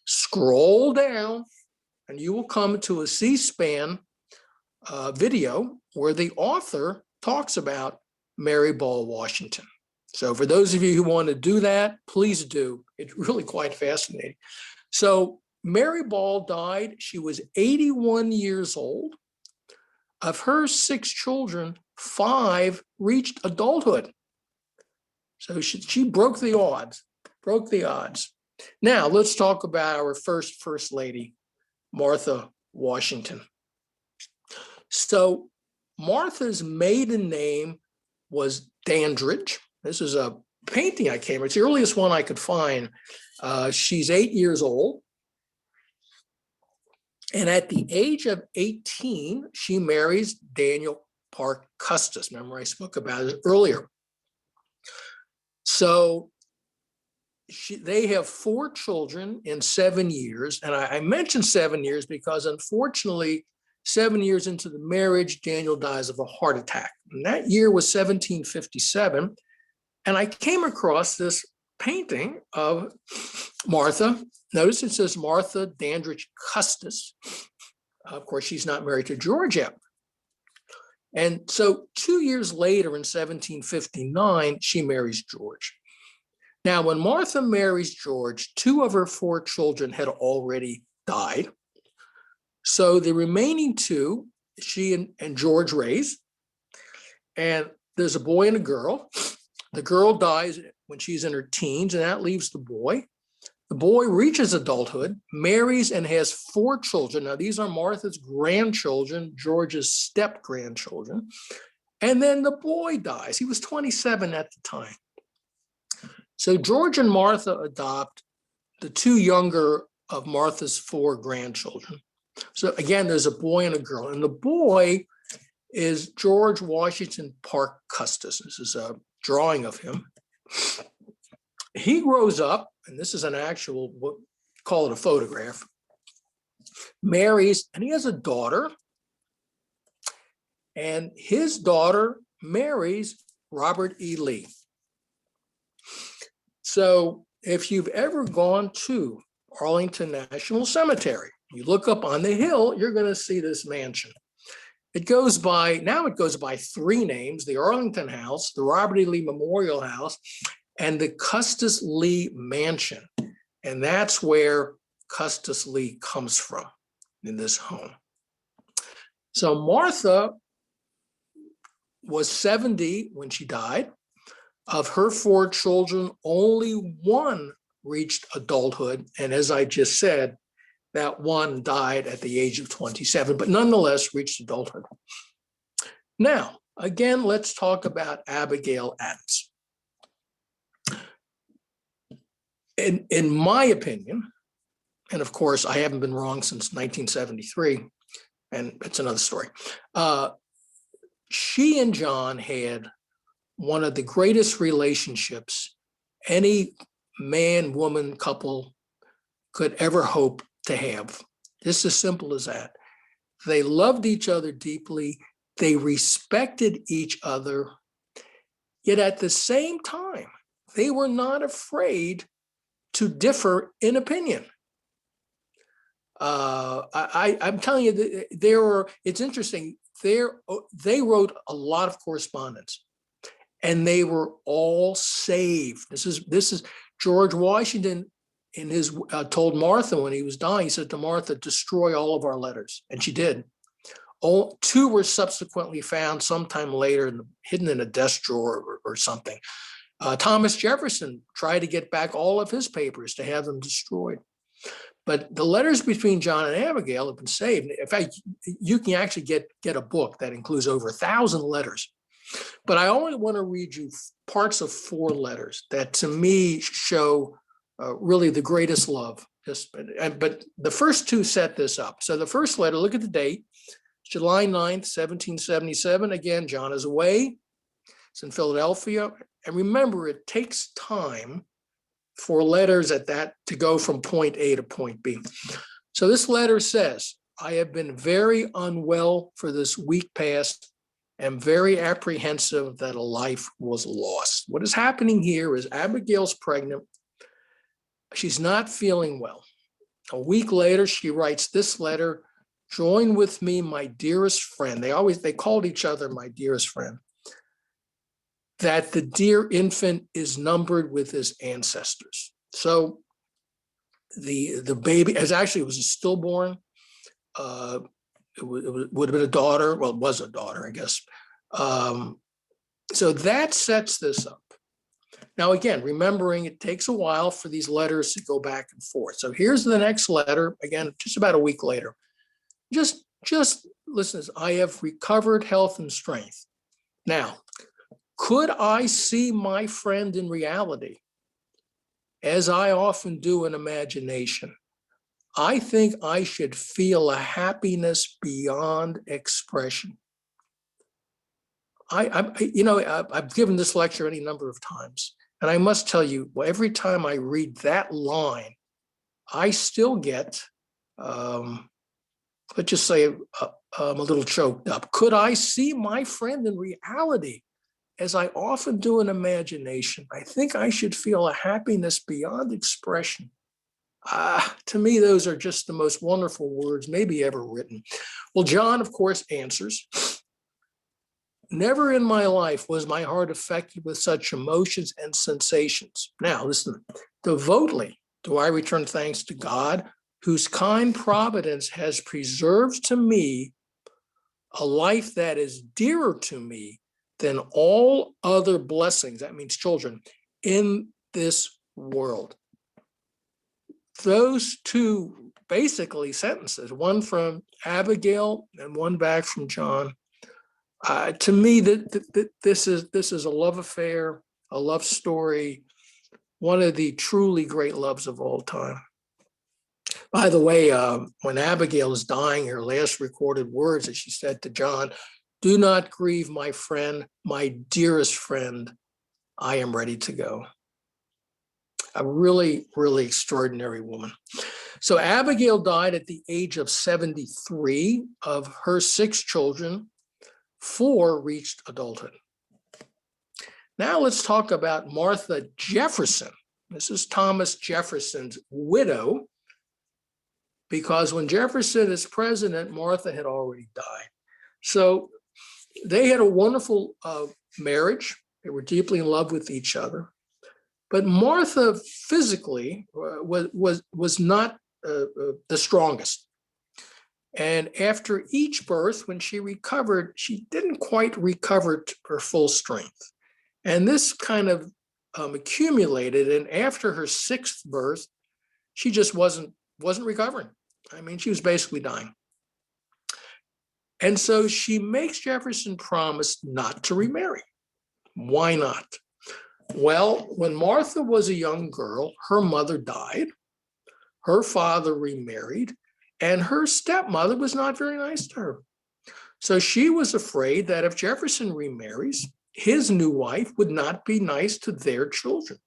Scroll down and you will come to a C-SPAN video where the author talks about Mary Ball Washington. So for those of you who want to do that, please do. It's really quite fascinating. So Mary Ball died. She was 81 years old. Of her 6 children, 5 reached adulthood. So she broke the odds, Now let's talk about our first lady, Martha Washington. So Martha's maiden name was Dandridge. This is a painting I came, it's the earliest one I could find. She's 8 years old. And at the age of 18, she marries Daniel Parke Custis. Remember, I spoke about it earlier. So they have 4 children in 7 years. And I mentioned 7 years because unfortunately, 7 years into the marriage, Daniel dies of a heart attack. And that year was 1757. And I came across this painting of Martha. Notice it says Martha Dandridge Custis. Of course, she's not married to George yet. And so 2 years later in 1759, she marries George. Now, when Martha marries George, 2 of her 4 children had already died. So the remaining 2, she and George raise. And there's a boy and a girl. The girl dies when she's in her teens, and that leaves the boy. The boy reaches adulthood, marries, and has 4 children. Now, these are Martha's grandchildren, George's step-grandchildren. And then the boy dies. He was 27 at the time. So George and Martha adopt the 2 younger of Martha's 4 grandchildren. So again, there's a boy and a girl. And the boy is George Washington Parke Custis. This is a drawing of him. He grows up, and this is an actual, what call it a photograph, marries, and he has a daughter. And his daughter marries Robert E. Lee. So if you've ever gone to Arlington National Cemetery, you look up on the hill, you're going to see this mansion. It goes by 3 names: the Arlington House, the Robert E. Lee Memorial House, and the Custis Lee Mansion. And that's where Custis Lee comes from, in this home. So Martha was 70 when she died. Of her 4 children, only 1 reached adulthood. And as I just said, that 1 died at the age of 27, but nonetheless reached adulthood. Now, again, let's talk about Abigail Adams. In my opinion, and of course, I haven't been wrong since 1973, and it's another story. She and John had one of the greatest relationships any man-woman couple could ever hope to have. Just as simple as that. They loved each other deeply. They respected each other. Yet at the same time, they were not afraid to differ in opinion. I'm telling you, it's interesting. They wrote a lot of correspondence, and they were all saved. This is George Washington in his told Martha when he was dying, he said to Martha, destroy all of our letters. And she did. All two were subsequently found sometime later, hidden in a desk drawer or something. Thomas Jefferson tried to get back all of his papers to have them destroyed. But the letters between John and Abigail have been saved. In fact, you can actually get a book that includes over 1,000 letters. But I only want to read you parts of 4 letters that to me show really the greatest love. But the first 2 set this up. So the first letter, look at the date, July 9th, 1777. Again, John is away. It's in Philadelphia. And remember, it takes time for letters to go from point A to point B. So this letter says, I have been very unwell for this week past and very apprehensive that a life was lost. What is happening here is Abigail's pregnant. She's not feeling well. A week later, she writes this letter, join with me, my dearest friend. They called each other my dearest friend. That the dear infant is numbered with his ancestors. So the baby, it was a stillborn. It would have been a daughter. Well, it was a daughter, I guess. So that sets this up. Now, again, remembering it takes a while for these letters to go back and forth. So here's the next letter, again, just about a week later. Just listen, I have recovered health and strength. Now, could I see my friend in reality, as I often do in imagination? I think I should feel a happiness beyond expression. I've given this lecture any number of times, and I must tell you, every time I read that line, I still get, let's just say, I'm a little choked up. Could I see my friend in reality? As I often do in imagination, I think I should feel a happiness beyond expression. To me, those are just the most wonderful words maybe ever written. Well, John, of course, answers, never in my life was my heart affected with such emotions and sensations. Now, listen, devotedly do I return thanks to God, whose kind providence has preserved to me a life that is dearer to me than all other blessings, that means children, in this world. Those 2 basically sentences, one from Abigail and one back from John, to me, this is a love affair, a love story, one of the truly great loves of all time. By the way, when Abigail is dying, her last recorded words that she said to John, do not grieve, my friend, my dearest friend, I am ready to go. A really, really extraordinary woman. So Abigail died at the age of 73. Of her 6 children, 4 reached adulthood. Now let's talk about Martha Jefferson. This is Thomas Jefferson's widow, because when Jefferson is president, Martha had already died. So they had a wonderful marriage. They were deeply in love with each other. But Martha physically was not the strongest. And after each birth, when she recovered, she didn't quite recover to her full strength. And this kind of accumulated. And after her 6th birth, she just wasn't recovering. I mean, she was basically dying. And so she makes Jefferson promise not to remarry. Why not? Well, when Martha was a young girl, her mother died, her father remarried, and her stepmother was not very nice to her. So she was afraid that if Jefferson remarries, his new wife would not be nice to their children.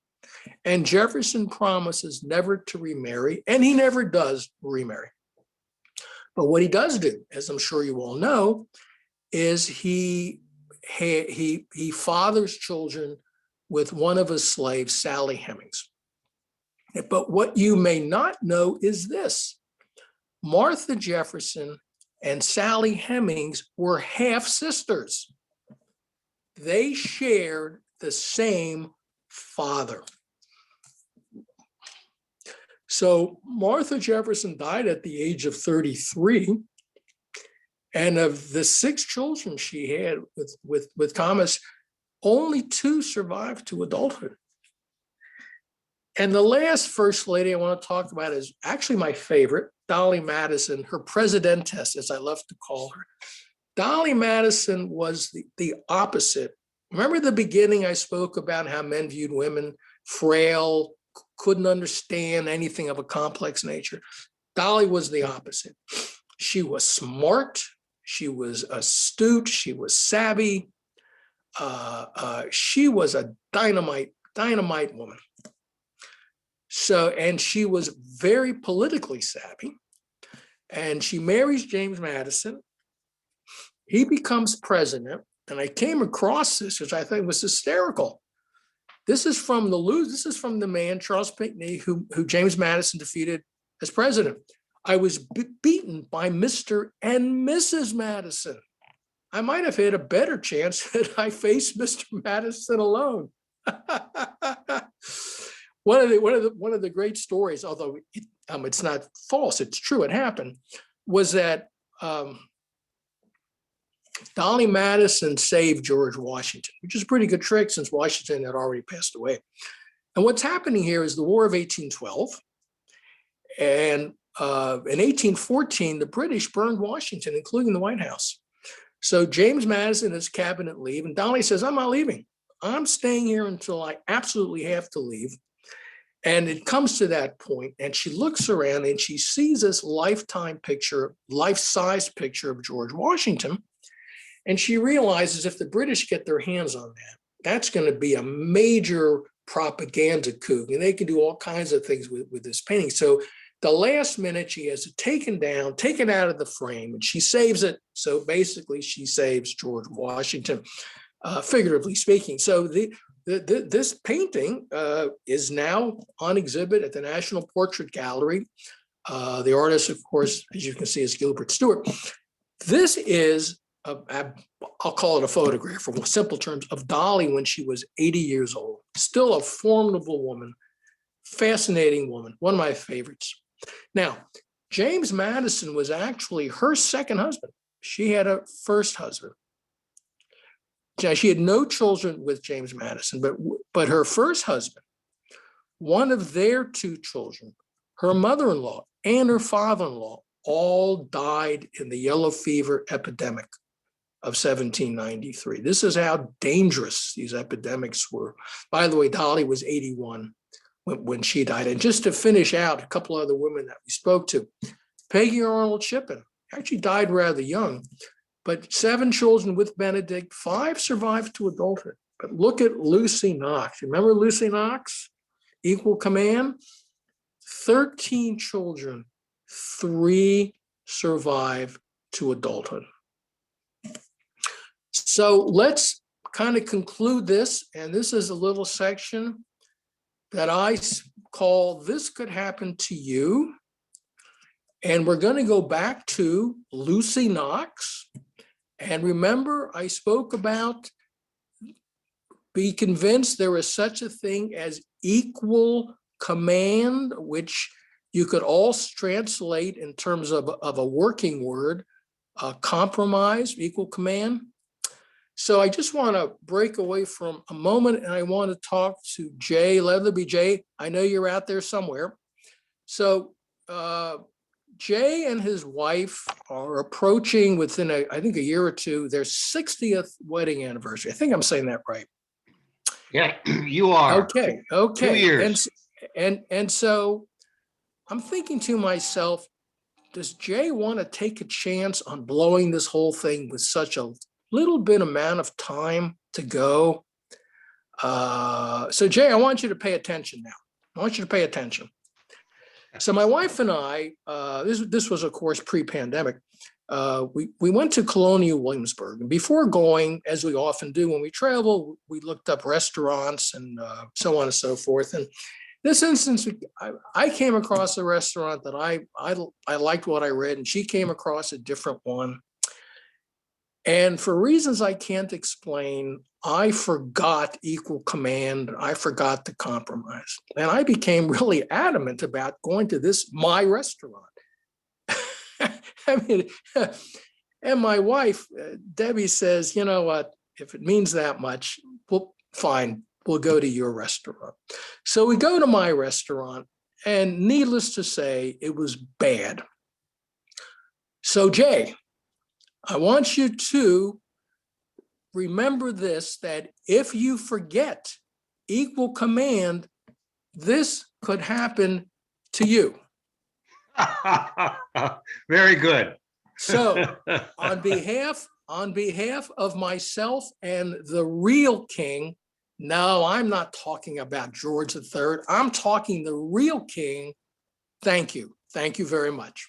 And Jefferson promises never to remarry, and he never does remarry. But what he does do, as I'm sure you all know, is he fathers children with one of his slaves, Sally Hemings. But what you may not know is this: Martha Jefferson and Sally Hemings were half sisters. They shared the same father. So Martha Jefferson died at the age of 33. And of the 6 children she had with Thomas, only 2 survived to adulthood. And the last first lady I want to talk about is actually my favorite, Dolly Madison, her presidentess, as I love to call her. Dolly Madison was the opposite. Remember the beginning I spoke about how men viewed women frail, couldn't understand anything of a complex nature. Dolly was the opposite. She was smart, she was astute, she was savvy. She was a dynamite woman. So, and she was very politically savvy. And she marries James Madison. He becomes president. And I came across this, which I think was hysterical. This is from the man, Charles Pinckney, who James Madison defeated as president. I was beaten by Mr. and Mrs. Madison. I might have had a better chance had I faced Mr. Madison alone. One of the great stories, although it's not false, it's true, it happened, was that Dolly Madison saved George Washington, which is a pretty good trick since Washington had already passed away. And what's happening here is the War of 1812. And in 1814, the British burned Washington, including the White House. So James Madison and his cabinet leave, and Dolly says, I'm not leaving. I'm staying here until I absolutely have to leave. And it comes to that point, and she looks around and she sees this life-size picture of George Washington. And she realizes if the British get their hands on that, that's going to be a major propaganda coup. And they can do all kinds of things with this painting. So the last minute, she has it taken out of the frame, and she saves it. So basically, she saves George Washington, figuratively speaking. So this painting is now on exhibit at the National Portrait Gallery. The artist, of course, as you can see, is Gilbert Stuart. This is, I'll call it a photograph, for simple terms, of Dolly when she was 80 years old. Still a formidable woman, fascinating woman, one of my favorites. Now, James Madison was actually her second husband. She had a first husband. She had no children with James Madison, but her first husband, one of their 2 children, her mother-in-law and her father-in-law, all died in the yellow fever epidemic of 1793. This is how dangerous these epidemics were. By the way, Dolly was 81 when she died. And just to finish out, a couple other women that we spoke to, Peggy Arnold Shippen actually died rather young, but 7 children with Benedict, 5 survived to adulthood. But look at Lucy Knox. Remember Lucy Knox? Equal command, 13 children, 3 survive to adulthood. So let's kind of conclude this. And this is a little section that I call This Could Happen to You. And we're going to go back to Lucy Knox. And remember, I spoke about be convinced there is such a thing as equal command, which you could also translate in terms of a working word, compromise, equal command. So I just want to break away from a moment, and I want to talk to Jay Leatherby. Jay, I know you're out there somewhere. So Jay and his wife are approaching within, I think, a year or two, their 60th wedding anniversary. I think I'm saying that right. Yeah, you are. Okay. 2 years. And so I'm thinking to myself, does Jay want to take a chance on blowing this whole thing with such a little bit amount of time to go? So Jay, I want you to pay attention now. I want you to pay attention. So my wife and I, this was of course pre-pandemic, we went to Colonial Williamsburg. And before going, as we often do when we travel, we looked up restaurants and so on and so forth. And this instance, I came across a restaurant that I liked what I read, and she came across a different one. And for reasons I can't explain, I forgot equal command. I forgot the compromise. And I became really adamant about going to my restaurant. I mean, and my wife, Debbie, says, you know what, if it means that much, well, fine, we'll go to your restaurant. So we go to my restaurant, and needless to say, it was bad. So Jay, I want you to remember this, that if you forget equal command, this could happen to you. Very good. So on behalf of myself and the real king, no, I'm not talking about George III. I'm talking the real king. Thank you. Thank you very much.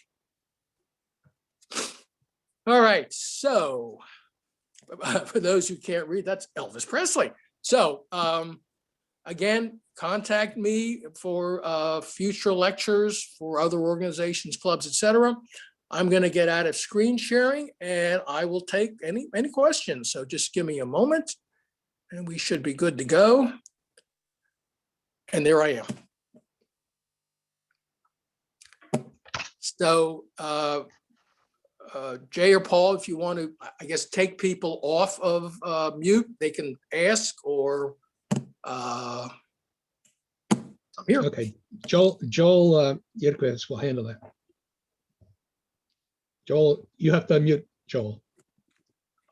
All right. So for those who can't read, that's Elvis Presley. So again, contact me for future lectures for other organizations, clubs, etc. I'm going to get out of screen sharing and I will take any questions. So just give me a moment and we should be good to go. And there I am. So Jay or Paul, if you want to, I guess, take people off of mute, they can ask or I'm here. Okay, Joel Yerquez will handle that. Joel, you have to unmute Joel.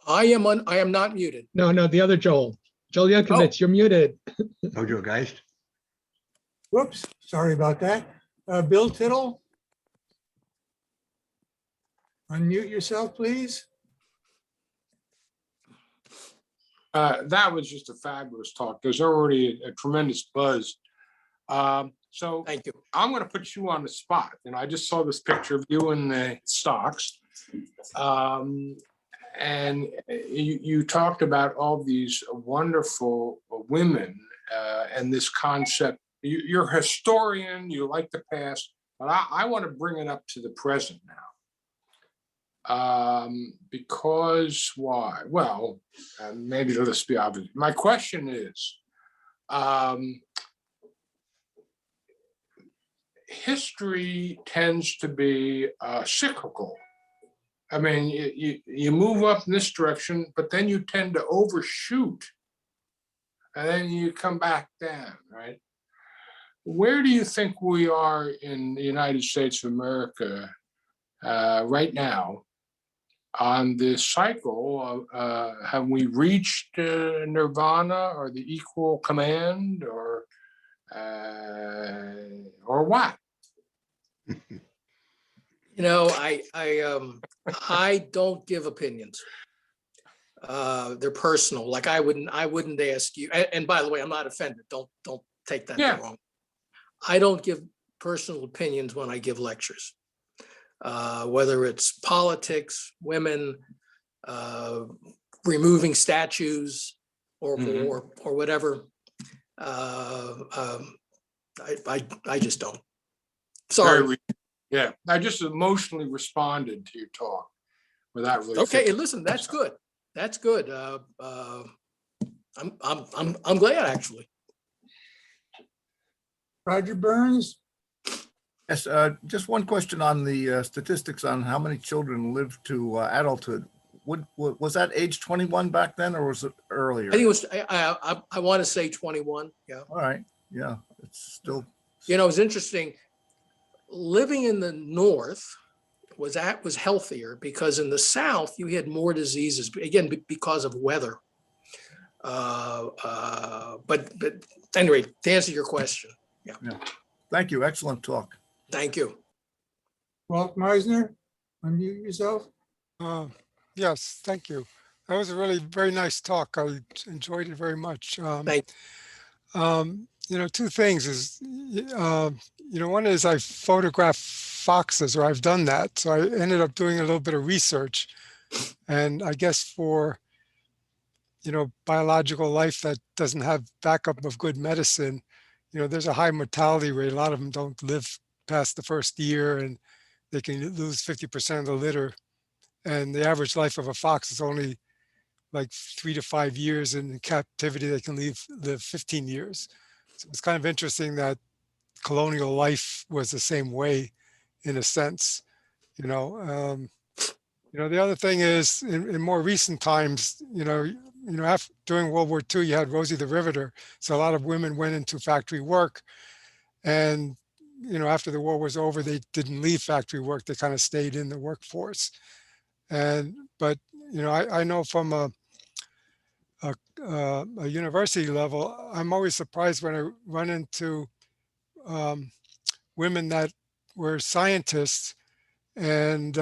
I am not muted. No, the other Joel. Joel Yerquez, you're muted. Jojo Geist. Whoops, sorry about that. Bill Tittle. Unmute yourself, please. That was just a fabulous talk. There's already a tremendous buzz. So Thank you. I'm going to put you on the spot. And I just saw this picture of you in the stocks. And you talked about all these wonderful women and this concept. You're a historian, you like the past, but I want to bring it up to the present now. Because why? Well, maybe let's be obvious. My question is, history tends to be cyclical. I mean, you move up in this direction, but then you tend to overshoot and then you come back down, right? Where do you think we are in the United States of America right now on this cycle? Have we reached nirvana or the equal command or what? You know, I don't give opinions. They're personal. Like I wouldn't ask you. And by the way, I'm not offended. Don't take that wrong. I don't give personal opinions when I give lectures. Whether it's politics, women, removing statues, or whatever. I just don't. Sorry. Yeah, I just emotionally responded to your talk without really. Okay, listen, that's good. That's good. I'm glad actually. Roger Burns. Yes, just one question on the statistics on how many children live to adulthood. Was that age 21 back then, or was it earlier? I think it was. I want to say 21. Yeah. All right. Yeah, it's still. You know, it's interesting. Living in the North was healthier because in the South you had more diseases, again because of weather. But anyway, to answer your question, yeah. Thank you. Excellent talk. Thank you. Walt Meisner, unmute yourself. Yes, thank you. That was a really very nice talk. I enjoyed it very much. Thank you know, two things is, you know, one is I photograph foxes, or I've done that. So I ended up doing a little bit of research. And I guess for, you know, biological life that doesn't have backup of good medicine, you know, there's a high mortality rate. A lot of them don't live past the first year and they can lose 50% of the litter. And the average life of a fox is only like 3 to 5 years, and in captivity they can live 15 years. So it's kind of interesting that colonial life was the same way in a sense, you know. The other thing is in more recent times, after, during World War II, you had Rosie the Riveter. So a lot of women went into factory work, and, after the war was over, they didn't leave factory work. They kind of stayed in the workforce. But I know from a university level, I'm always surprised when I run into women that were scientists, and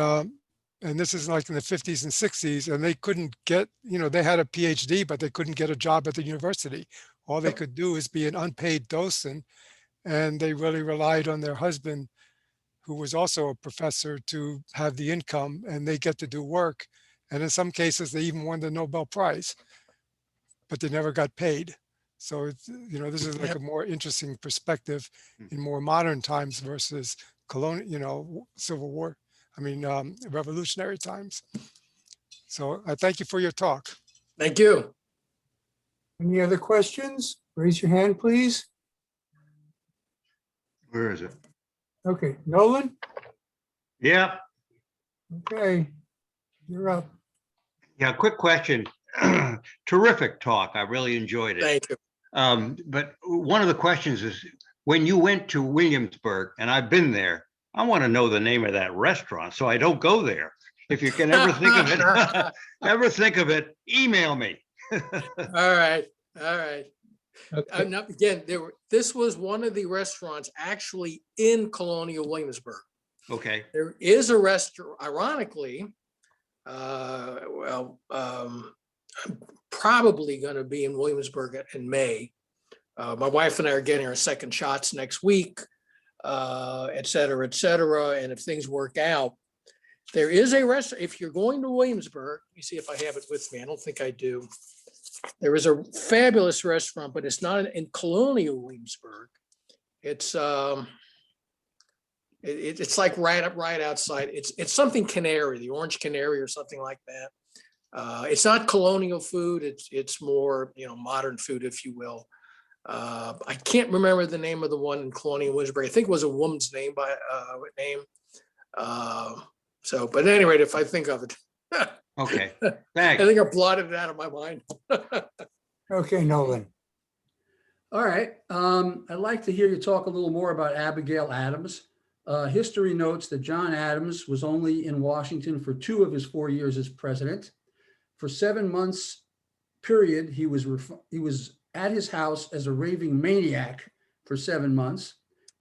this is like in the 50s and 60s, and they couldn't get, they had a PhD, but they couldn't get a job at the university. All they could do is be an unpaid docent, and they really relied on their husband, who was also a professor, to have the income, and they get to do work. And in some cases, they even won the Nobel Prize, but they never got paid. So, this is like a more interesting perspective in more modern times versus colonial, Civil War, revolutionary times. So I thank you for your talk. Thank you. Any other questions? Raise your hand, please. Where is it? Okay, Nolan? Yeah, Okay, you're up. yeah, quick question. Terrific talk. I really enjoyed it. Thank you. But one of the questions is, when you went to Williamsburg, and I've been there, I want to know the name of that restaurant so I don't go there. If you can ever think of it, email me. All right. Okay. Now, again, this was one of the restaurants actually in Colonial Williamsburg. Okay. There is a restaurant, ironically, I'm probably going to be in Williamsburg in May. My wife and I are getting our second shots next week, et cetera, et cetera. And if things work out, there is a restaurant. If you're going to Williamsburg, let me see if I have it with me. I don't think I do. There is a fabulous restaurant, but it's not in Colonial Williamsburg. It's it's like right outside. It's something Canary, the Orange Canary or something like that. It's not colonial food. It's more, modern food, if you will. I can't remember the name of the one in Colonial Williamsburg. I think it was a woman's name but at any rate, if I think of it. Okay. I Thanks. think I blotted it out of my mind. Okay, Nolan. All right. I'd like to hear you talk a little more about Abigail Adams. History notes that John Adams was only in Washington for 2 of his 4 years as president. For 7 months period, he was at his house as a raving maniac for 7 months.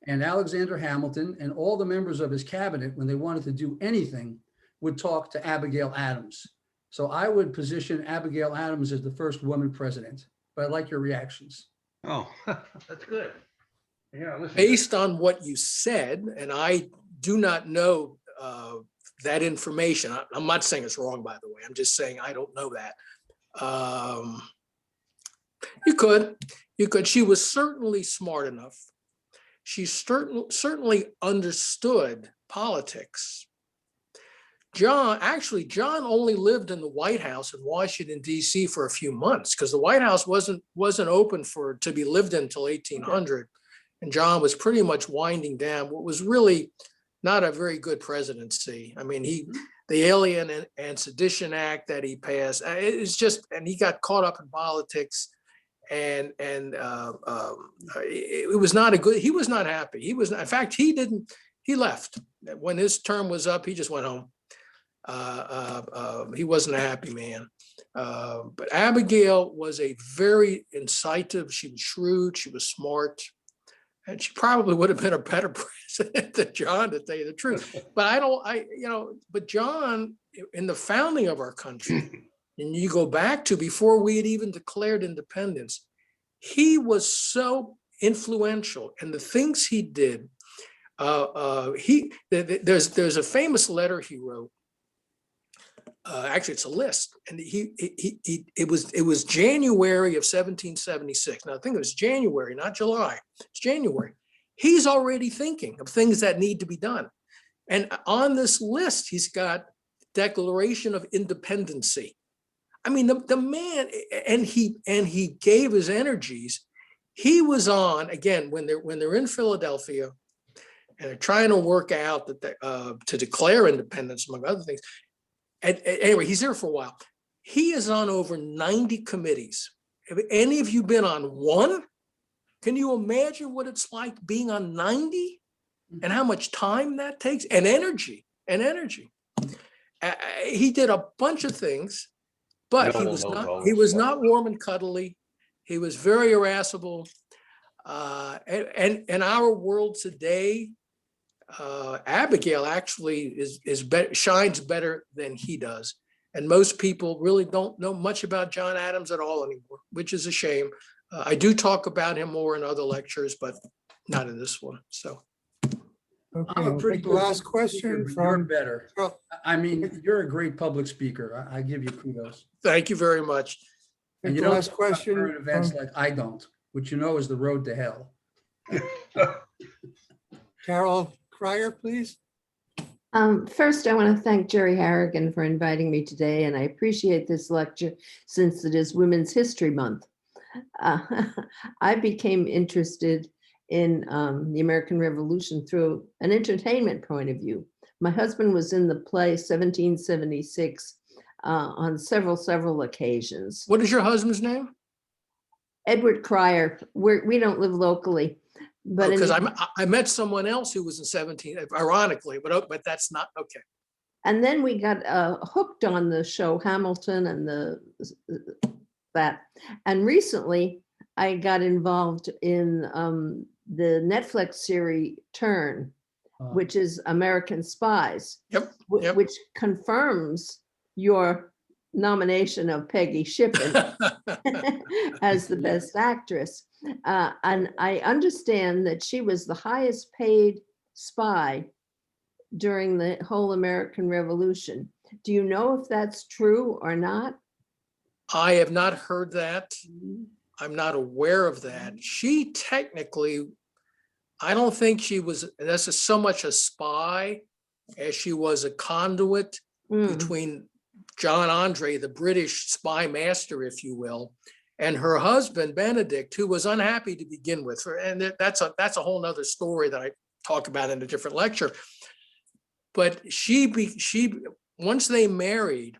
And Alexander Hamilton and all the members of his cabinet, when they wanted to do anything, would talk to Abigail Adams. So I would position Abigail Adams as the first woman president, but I'd like your reactions. Oh, that's good. Yeah. Listen. Based on what you said, and I do not know that information. I'm not saying it's wrong, by the way. I'm just saying I don't know that. You could. She was certainly smart enough. She certainly understood politics. John only lived in the White House in Washington, D.C. for a few months, because the White House wasn't open to be lived in until 1800. And John was pretty much winding down what was really not a very good presidency. I mean, the Alien and Sedition Act that he passed, it's just, and he got caught up in politics, and it was not a good, he was not happy. He was not, in fact, he left. When his term was up, he just went home. He wasn't a happy man. But Abigail was a very incisive, she was shrewd, she was smart, and she probably would have been a better president than John, to tell you the truth. But but John, in the founding of our country, and you go back to before we had even declared independence, he was so influential, and the things he did. There's a famous letter he wrote. Actually, it's a list, and it was January of 1776. Now I think it was January, not July. It's January. He's already thinking of things that need to be done, and on this list, he's got Declaration of Independency. I mean, the man, and he gave his energies. He was on, again, when they're in Philadelphia and they're trying to work out that to declare independence, among other things. And anyway, he's there for a while. He is on over 90 committees. Have any of you been on one? Can you imagine what it's like being on 90 and how much time that takes and energy and energy? He did a bunch of things, but he was not warm and cuddly. He was very irascible. And our world today, Abigail actually shines better than he does. And most people really don't know much about John Adams at all anymore, which is a shame. I do talk about him more in other lectures, but not in this one. So. Okay, I'm a we'll pretty take the good last public speaker, question but from. you're better. Oh, I mean, you're a great public speaker. I give you kudos. Thank you very much. And take you the don't last talk about question current events from like I don't, which you know is the road to hell. Carol Cryer, please. First, I want to thank Jerry Harrigan for inviting me today, and I appreciate this lecture since it is Women's History Month. I became interested in the American Revolution through an entertainment point of view. My husband was in the play 1776 on several occasions. What is your husband's name? Edward Cryer. We don't live locally. But because I met someone else who was in 17, ironically, but that's not okay. And then we got hooked on the show Hamilton and that. And recently I got involved in the Netflix series Turn, which is American Spies, Yep. Which confirms your nomination of Peggy Shippen as the best actress. And I understand that she was the highest paid spy during the whole American Revolution. Do you know if that's true or not? I have not heard that. I'm not aware of that. She technically, I don't think she was so much a spy as she was a conduit between John Andre, the British spy master, if you will, and her husband, Benedict, who was unhappy to begin with. And that's a whole nother story that I talk about in a different lecture. But once they married,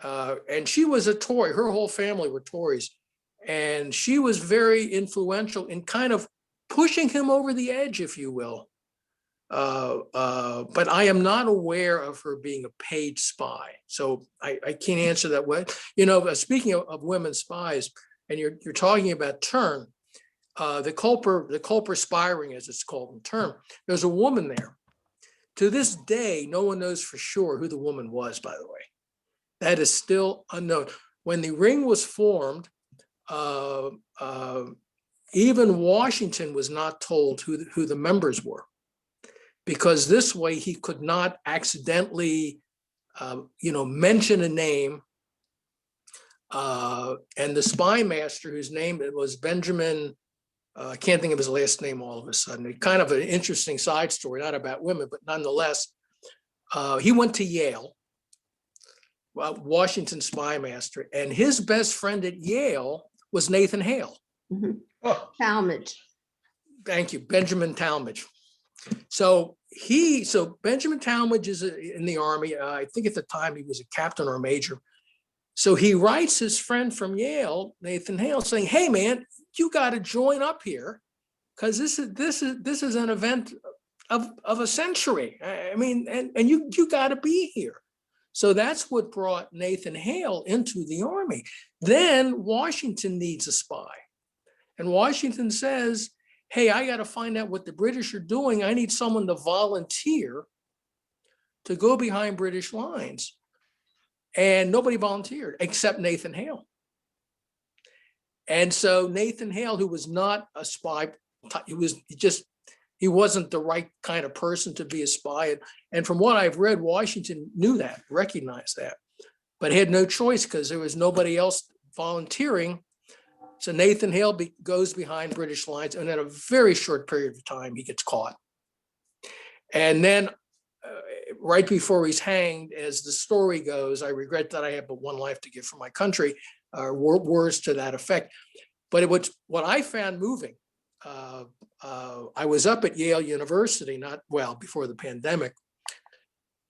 and she was a Tory, her whole family were Tories, and she was very influential in kind of pushing him over the edge, if you will. But I am not aware of her being a paid spy, so I can't answer that way. You know, speaking of women spies, and you're talking about Turn, the Culper spy ring, as it's called in Turn. There's a woman there. To this day, no one knows for sure who the woman was. By the way, that is still unknown. When the ring was formed, even Washington was not told who the members were, because this way he could not accidentally, mention a name. And the spy master, whose name it was Benjamin, I can't think of his last name all of a sudden. Kind of an interesting side story, not about women, but nonetheless, he went to Yale, Washington spy master, and his best friend at Yale was Nathan Hale. Talmadge. Thank you, Benjamin Talmadge. So Benjamin Talmadge is in the Army. I think at the time he was a captain or a major. So he writes his friend from Yale, Nathan Hale, saying, "Hey man, you got to join up here, because this is an event of a century. I mean, and you got to be here." So that's what brought Nathan Hale into the Army. Then Washington needs a spy, and Washington says, "Hey, I got to find out what the British are doing. I need someone to volunteer to go behind British lines." And nobody volunteered except Nathan Hale. And so Nathan Hale, who was not a spy, he wasn't the right kind of person to be a spy. And from what I've read, Washington knew that, recognized that, but had no choice because there was nobody else volunteering. So Nathan Hale goes behind British lines, and in a very short period of time, he gets caught. And then right before he's hanged, as the story goes, I regret that I have but one life to give for my country, words to that effect. But what I found moving, I was up at Yale University, before the pandemic.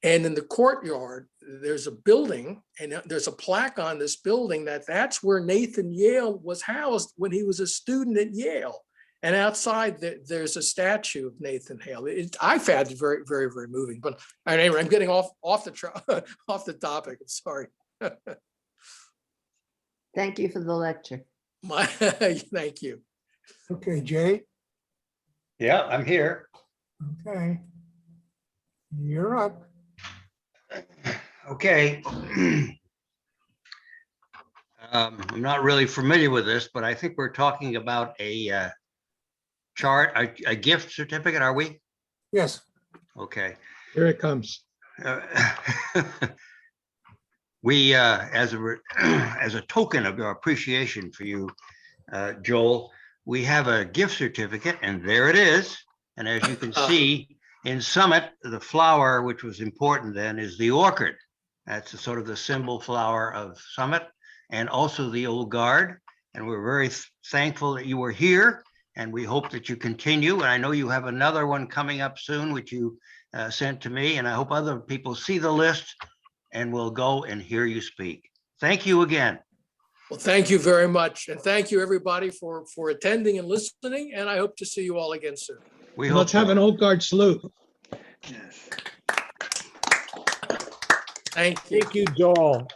And in the courtyard, there's a building, and there's a plaque on this building that's where Nathan Yale was housed when he was a student at Yale. And outside there's a statue of Nathan Hale. I found it very, very, very moving. But anyway, I'm getting off the topic. I'm sorry. Thank you for the lecture. Thank you. Okay, Jay. Yeah, I'm here. Okay. You're up. Okay. I'm not really familiar with this, but I think we're talking about a chart, a gift certificate, are we? Yes. Okay. Here it comes. We, as a token of our appreciation for you, Joel, we have a gift certificate, and there it is. And as you can see, in Summit, the flower, which was important then, is the orchid. That's sort of the symbol flower of Summit, and also the Old Guard. And we're very thankful that you were here, and we hope that you continue. And I know you have another one coming up soon, which you sent to me, and I hope other people see the list and will go and hear you speak. Thank you again. Well, thank you very much. And thank you, everybody, for attending and listening. And I hope to see you all again soon. We hope Let's have an Old Guard salute. Thank you. Thank you, Joel.